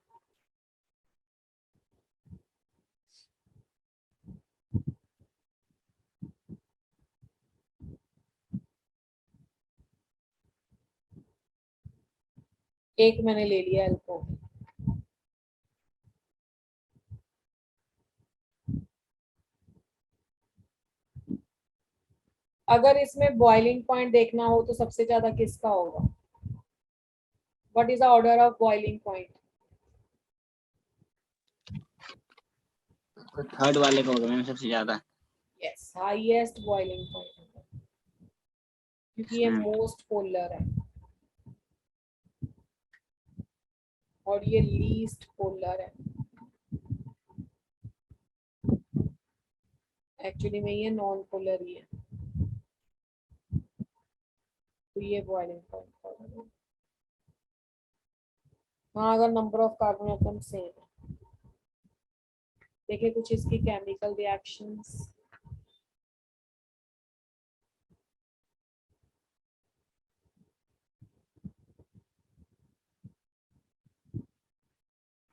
एक मैंने ले लिया अल्कोहल। अगर इसमें बॉइलिंग पॉइंट देखना हो तो सबसे ज्यादा किसका होगा? What is the order of boiling point? तो थर्ड वाले का होगा मैम सबसे ज्यादा। यस, हाईएस्ट बॉइलिंग पॉइंट होगा, क्योंकि ये मोस्ट पोलर है और ये लीस्ट पोलर है। एक्चुअली में ये नॉन पोलर ही है, तो ये बॉइलिंग पॉइंट होगा। हाँ, अगर number of carbon atom same है। देखिए कुछ इसकी chemical reactions.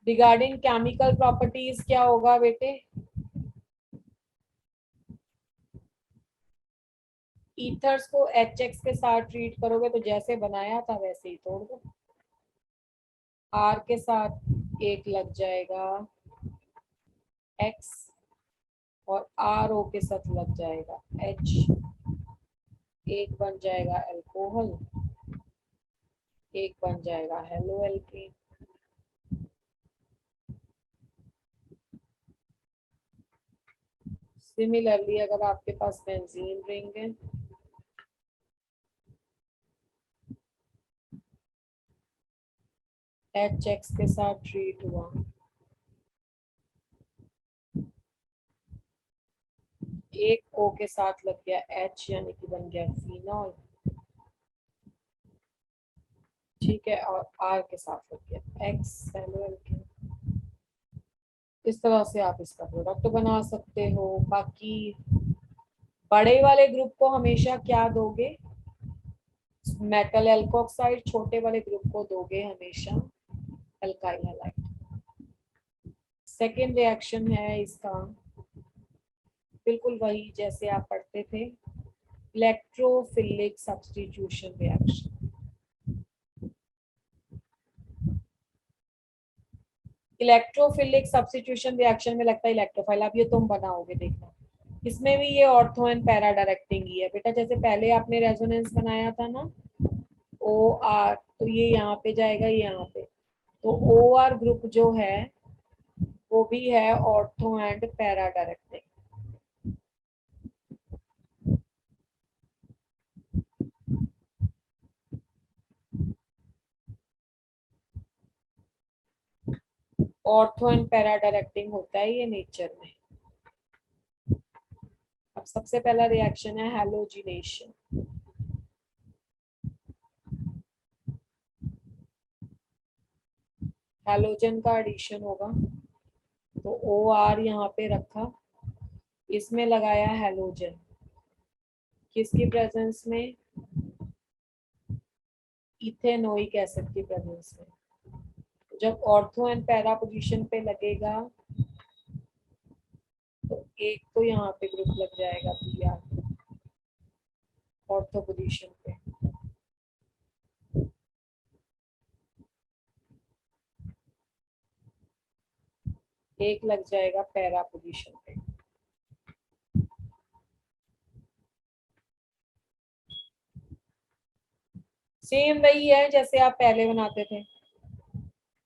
Regarding chemical properties क्या होगा बेटे? ईथर्स को HX के साथ ट्रीट करोगे तो जैसे बनाया था वैसे ही तोड़ दो। R के साथ एक लग जाएगा X और RO के साथ लग जाएगा H, एक बन जाएगा अल्कोहल, एक बन जाएगा हेलो एल्केन। सिमिलरली अगर आपके पास बेंजीन रिंग है, HX के साथ ट्रीट हुआ, एक O के साथ लग गया H, यानी कि बन गया फिनॉल, ठीक है, और R के साथ लग गया X, हेलो एल्केन। इस तरह से आप इसका प्रोडक्ट बना सकते हो। बाकी बड़े वाले ग्रुप को हमेशा क्या दोगे? Metal alkoxide. छोटे वाले ग्रुप को दोगे हमेशा अल्काइल हैलाइड। सेकेंड रिएक्शन है इसका बिल्कुल वही जैसे आप पढ़ते थे, electrophilic substitution reaction. Electrophilic substitution reaction में लगता है इलेक्ट्रोफाइल। अब ये तुम बनाओगे, देखना इसमें भी ये ऑर्थो एंड पैरा डायरेक्टिंग ही है बेटा। जैसे पहले आपने रेजोनेंस बनाया था ना, OR, तो ये यहाँ पे जाएगा, ये यहाँ पे, तो OR ग्रुप जो है वो भी है ortho and para directing. Ortho and para directing होता है ये नेचर में। अब सबसे पहला रिएक्शन है हैलोजिनेशन। हैलोजन का एडिशन होगा, तो OR यहाँ पे रखा, इसमें लगाया हैलोजन, किसकी प्रेजेंस में? इथेनोइक एसिड की प्रेजेंस में। जब ऑर्थो एंड पैरा पोजीशन पे लगेगा तो एक तो यहाँ पे ग्रुप लग जाएगा PR ऑर्थो पोजीशन पे, एक लग जाएगा पैरा पोजीशन पे। सेम वही है जैसे आप पहले बनाते थे,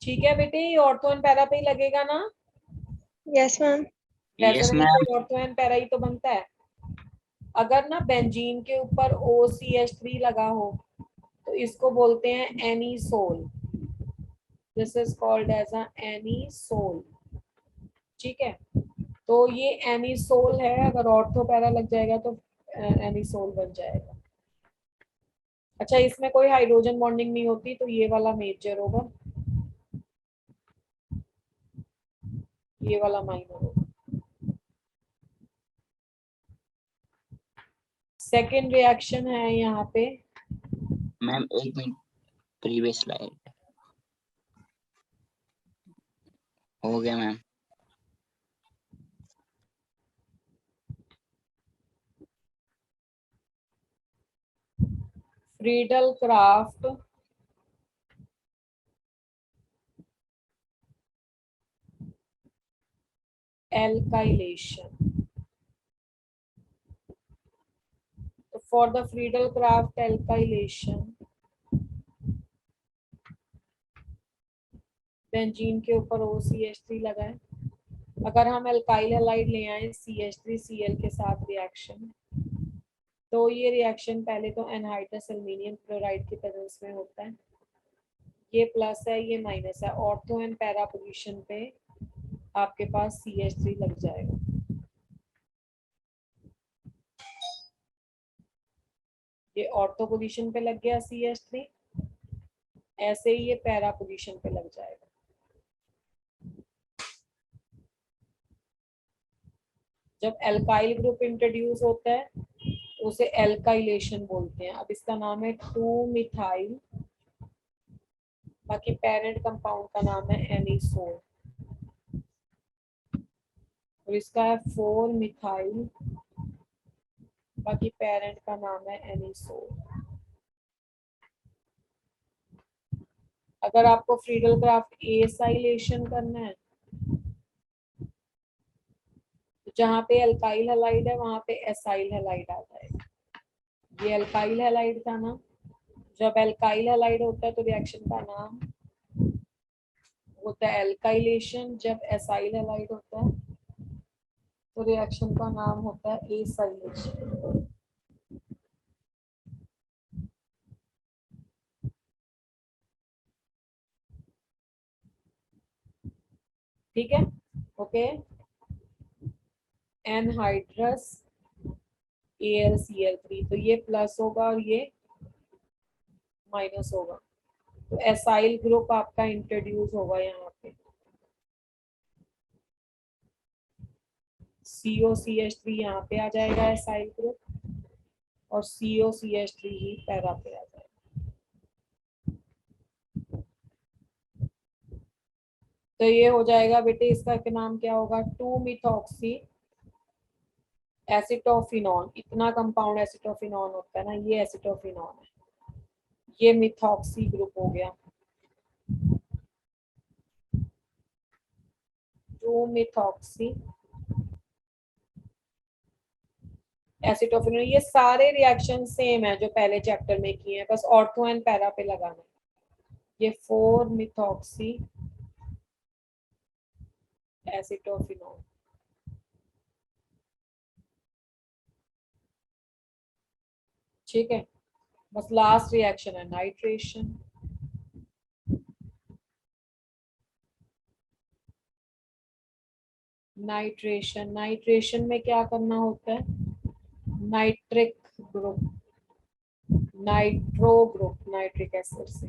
ठीक है बेटे? ये ऑर्थो एंड पैरा पे ही लगेगा ना? Yes ma'am. Yes resonance ma'am. में ऑर्थो एंड पैरा ही तो बनता है। अगर ना बेंजीन के ऊपर OCH3 लगा हो तो इसको बोलते हैं anisole. This is called as a anisole, ठीक है? तो ये एनीसोल है, अगर ऑर्थो पैरा लग जाएगा तो एनीसोल बन जाएगा। अच्छा, इसमें कोई हाइड्रोजन बॉन्डिंग नहीं होती तो ये वाला मेजर होगा, ये वाला माइनर होगा। सेकेंड रिएक्शन है यहाँ पे, मैम एक मिनट, प्रीवियस स्लाइड हो गया ma'am. Friedel craft alkylation. So for the Friedel-Crafts alkylation, benzene के ऊपर OCH3 लगाएं। अगर हम एल्काइल हैलाइड ले आए CH3Cl के साथ रिएक्शन, तो ये रिएक्शन पहले तो एनहाइड्रस एल्युमिनियम क्लोराइड की प्रेजेंस में होता है, ये प्लस है ये माइनस है, ऑर्थो एंड पैरा पोजीशन पे आपके पास CH3 लग जाएगा। ये ऑर्थो पोजीशन पे लग गया CH3, ऐसे ही ये पैरा पोजीशन पे लग जाएगा। जब एल्काइल ग्रुप इंट्रोड्यूस होता है उसे एल्काइलेशन बोलते हैं। अब इसका नाम है 2-मिथाइल, बाकी पेरेंट कंपाउंड का नाम है एनिसोल, और इसका है 4-मिथाइल, बाकी पेरेंट का नाम है एनिसोल। अगर आपको फ्रीडल क्राफ्ट एसाइलेशन करना है, तो जहाँ पे एल्काइल हैलाइड है वहां पे एसाइल हैलाइड आ जाएगा। ये एल्काइल हैलाइड था ना, जब एल्काइल हैलाइड होता है तो रिएक्शन का नाम होता है एल्काइलेशन, जब एसाइल हैलाइड होता है तो रिएक्शन का नाम होता है एसाइलेशन। ठीक है, ओके। एनहाइड्रस AlCl3, तो ये प्लस होगा और ये माइनस होगा, तो एसाइल ग्रुप आपका इंट्रोड्यूस होगा यहाँ पे। COCH3 यहाँ पे आ जाएगा एसाइल ग्रुप, और COCH3 ही पैरा पे आ जाएगा। तो ये हो जाएगा बेटे, इसका नाम क्या होगा, 2-मिथॉक्सी एसिटोफिनॉन। इतना कंपाउंड एसिटोफिनॉन होता है ना, ये एसिटोफिनॉन है, ये मिथॉक्सी ग्रुप हो गया। 2-मिथॉक्सी एसिटोफिनॉन। ये सारे रिएक्शन सेम है जो पहले चैप्टर में किए हैं, बस ऑर्थो एंड पैरा पे लगाना है। ये 4-मिथॉक्सी एसिटोफिनॉन। ठीक है, बस लास्ट रिएक्शन है नाइट्रेशन। नाइट्रेशन में क्या करना होता है, nitric group, nitro group nitric acid से।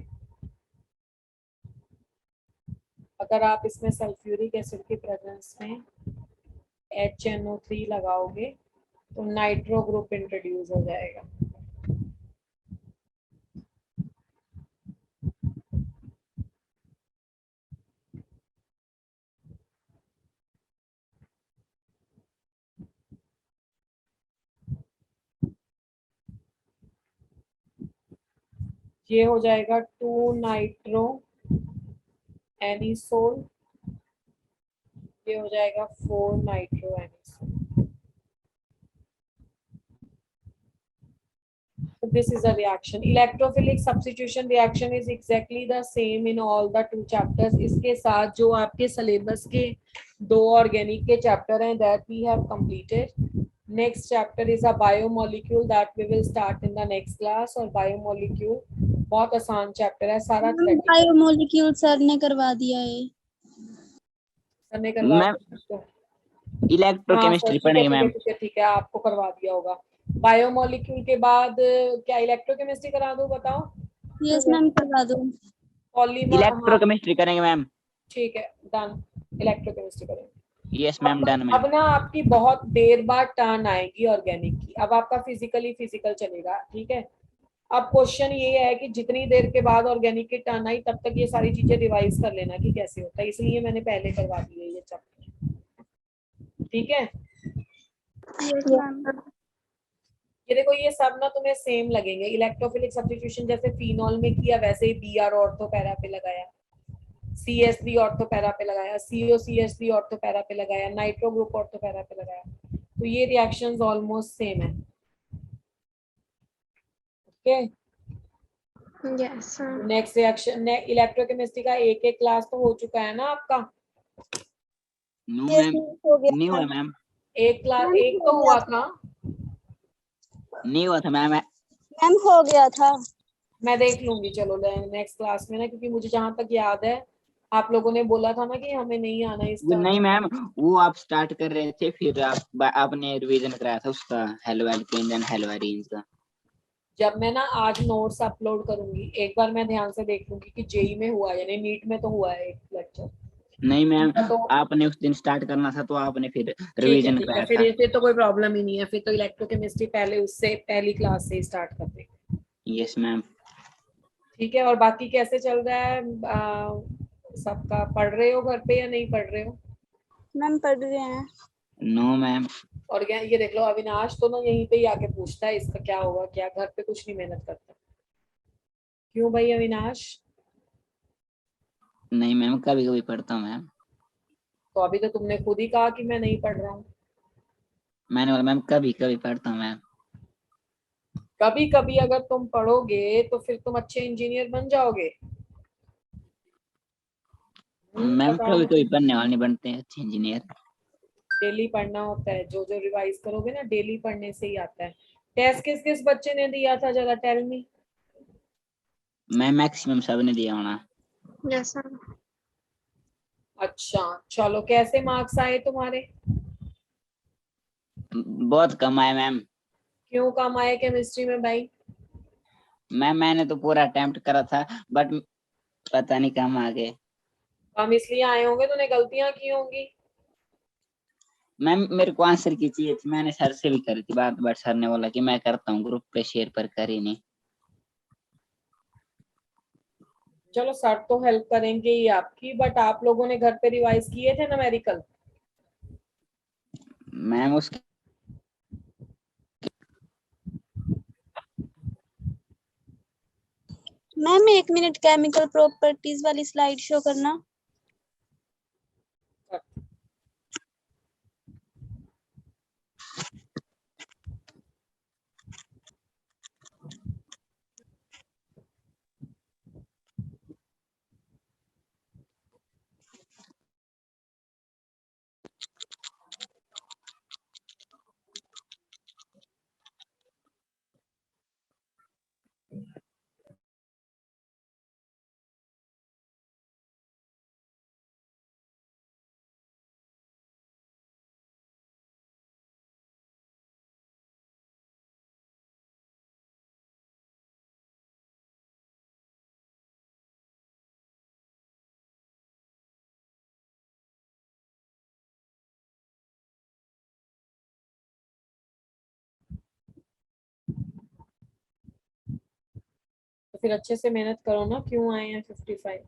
अगर आप इसमें सल्फ्यूरिक एसिड की प्रेजेंस में HNO3 लगाओगे तो नाइट्रो ग्रुप इंट्रोड्यूस हो जाएगा। ये हो जाएगा 2-नाइट्रो एनिसोल, ये हो जाएगा 4-नाइट्रो anisole. This is a reaction. Electrophilic substitution reaction is exactly the same in all the 2 chapters. इसके साथ जो आपके सिलेबस के 2 ऑर्गेनिक के चैप्टर हैं that we have completed. Next chapter is a biomolecule that we will start in the next class. और biomolecule बहुत आसान चैप्टर है, सारा बायोमोलिक्यूल सर ने करवा दिया है। सर ने करवा मैम दिया। इलेक्ट्रोकेमिस्ट्री पढ़ेंगे मैम। ठीक है, आपको करवा दिया होगा। बायोमोलिक्यूल के बाद क्या इलेक्ट्रोकेमिस्ट्री करा दूं, बताओ? यस मैम, करवा दो। पॉलीमर, हाँ इलेक्ट्रोकेमिस्ट्री करेंगे मैम। ठीक है, डन, इलेक्ट्रोकेमिस्ट्री करेंगे। यस मैम, डन अब मैम। ना आपकी बहुत देर बाद टर्न आएगी ऑर्गेनिक की, अब आपका फिजिकल चलेगा, ठीक है। अब क्वेश्चन ये है कि जितनी देर के बाद ऑर्गेनिक की टर्न आई तब तक ये सारी चीजें रिवाइज कर लेना कि कैसे होता है, इसलिए मैंने पहले करवा दी है ये चैप्टर, ठीक है। Yes ma'am. ये देखो ये सब ना तुम्हें सेम लगेंगे, इलेक्ट्रोफिलिक सब्स्टिट्यूशन जैसे फिनॉल में किया वैसे ही Br ऑर्थो पैरा पे लगाया, CH3 ऑर्थो पैरा पे लगाया, COCH3 ऑर्थो पैरा पे लगाया, नाइट्रो ग्रुप ऑर्थो पैरा पे लगाया, तो ये रिएक्शंस ऑलमोस्ट सेम है, okay. Yes sir. Next reaction, electrochemistry का एक एक क्लास तो हो चुका है ना आपका? नो यस मैम, हो गया न्यू था। है मैम। एक क्लास मैम एक हो तो गया हुआ था। था, न्यू हुआ था मैम। मैम हो गया था। मैं देख लूंगी चलो नेक्स्ट क्लास में ना, क्योंकि मुझे जहां तक याद है आप लोगों ने बोला था ना कि हमें नहीं आना इस वो नहीं टर्म। मैम, वो आप स्टार्ट कर रहे थे, फिर आपने रिवीजन कराया था उसका, haloalkanes and haloarenes का। जब मैं ना आज नोट्स अपलोड करूंगी एक बार मैं ध्यान से देख लूंगी कि जेई में हुआ है यानी नीट में तो हुआ है एक लेक्चर, नहीं मैम, तो आपने उस दिन स्टार्ट करना था तो आपने फिर ठीक है रिवीजन ठीक है, कराया था। फिर तो कोई प्रॉब्लम ही नहीं है, फिर तो इलेक्ट्रोकेमिस्ट्री पहले उससे पहली क्लास से ही स्टार्ट कर देंगे, यस मैम। ठीक है। और बाकी कैसे चल रहा है सबका, पढ़ रहे हो घर पे या नहीं पढ़ रहे हो? मैम पढ़ रहे हैं। No ma'am. और क्या, ये देख लो अविनाश तो ना यहीं पे ही आके पूछता है इसका क्या होगा, क्या घर पे कुछ नहीं मेहनत करता, क्यों भाई अविनाश? नहीं मैम, कभी कभी पढ़ता हूँ मैम। तो अभी तो तुमने खुद ही कहा कि मैं नहीं पढ़ रहा हूँ। मैंने बोला मैम कभी कभी पढ़ता हूँ मैम। कभी कभी अगर तुम पढ़ोगे तो फिर तुम अच्छे इंजीनियर बन जाओगे। मैम बताओ कभी कभी मुझे। पढ़ने वाले नहीं बनते हैं अच्छे इंजीनियर। डेली पढ़ना होता है, जो जो रिवाइज करोगे ना डेली पढ़ने से ही आता है। टेस्ट किस किस बच्चे ने दिया था जरा टेल मी। मैं मैक्सिमम सब ने दिया होना। Yes sir. अच्छा चलो, कैसे मार्क्स आए तुम्हारे? बहुत कम आए मैम। क्यों कम आए केमिस्ट्री में भाई? मैम मैंने तो पूरा अटेम्प्ट करा था, बट पता नहीं कम आ गए। कम इसलिए आए होंगे तूने गलतियां की होंगी। मैम मेरे को आंसर की चाहिए थी, मैंने सर से भी करी थी बात, बट सर ने बोला कि मैं करता हूँ ग्रुप पे शेयर, पर करी नहीं। चलो सर तो हेल्प करेंगे ही आपकी, बट आप लोगों ने घर पे रिवाइज किए थे न्यूमेरिकल? मैम उसके मैम 1 मिनट, केमिकल प्रॉपर्टीज वाली स्लाइड शो करना। तो फिर अच्छे से मेहनत करो ना, क्यों आए हैं 55?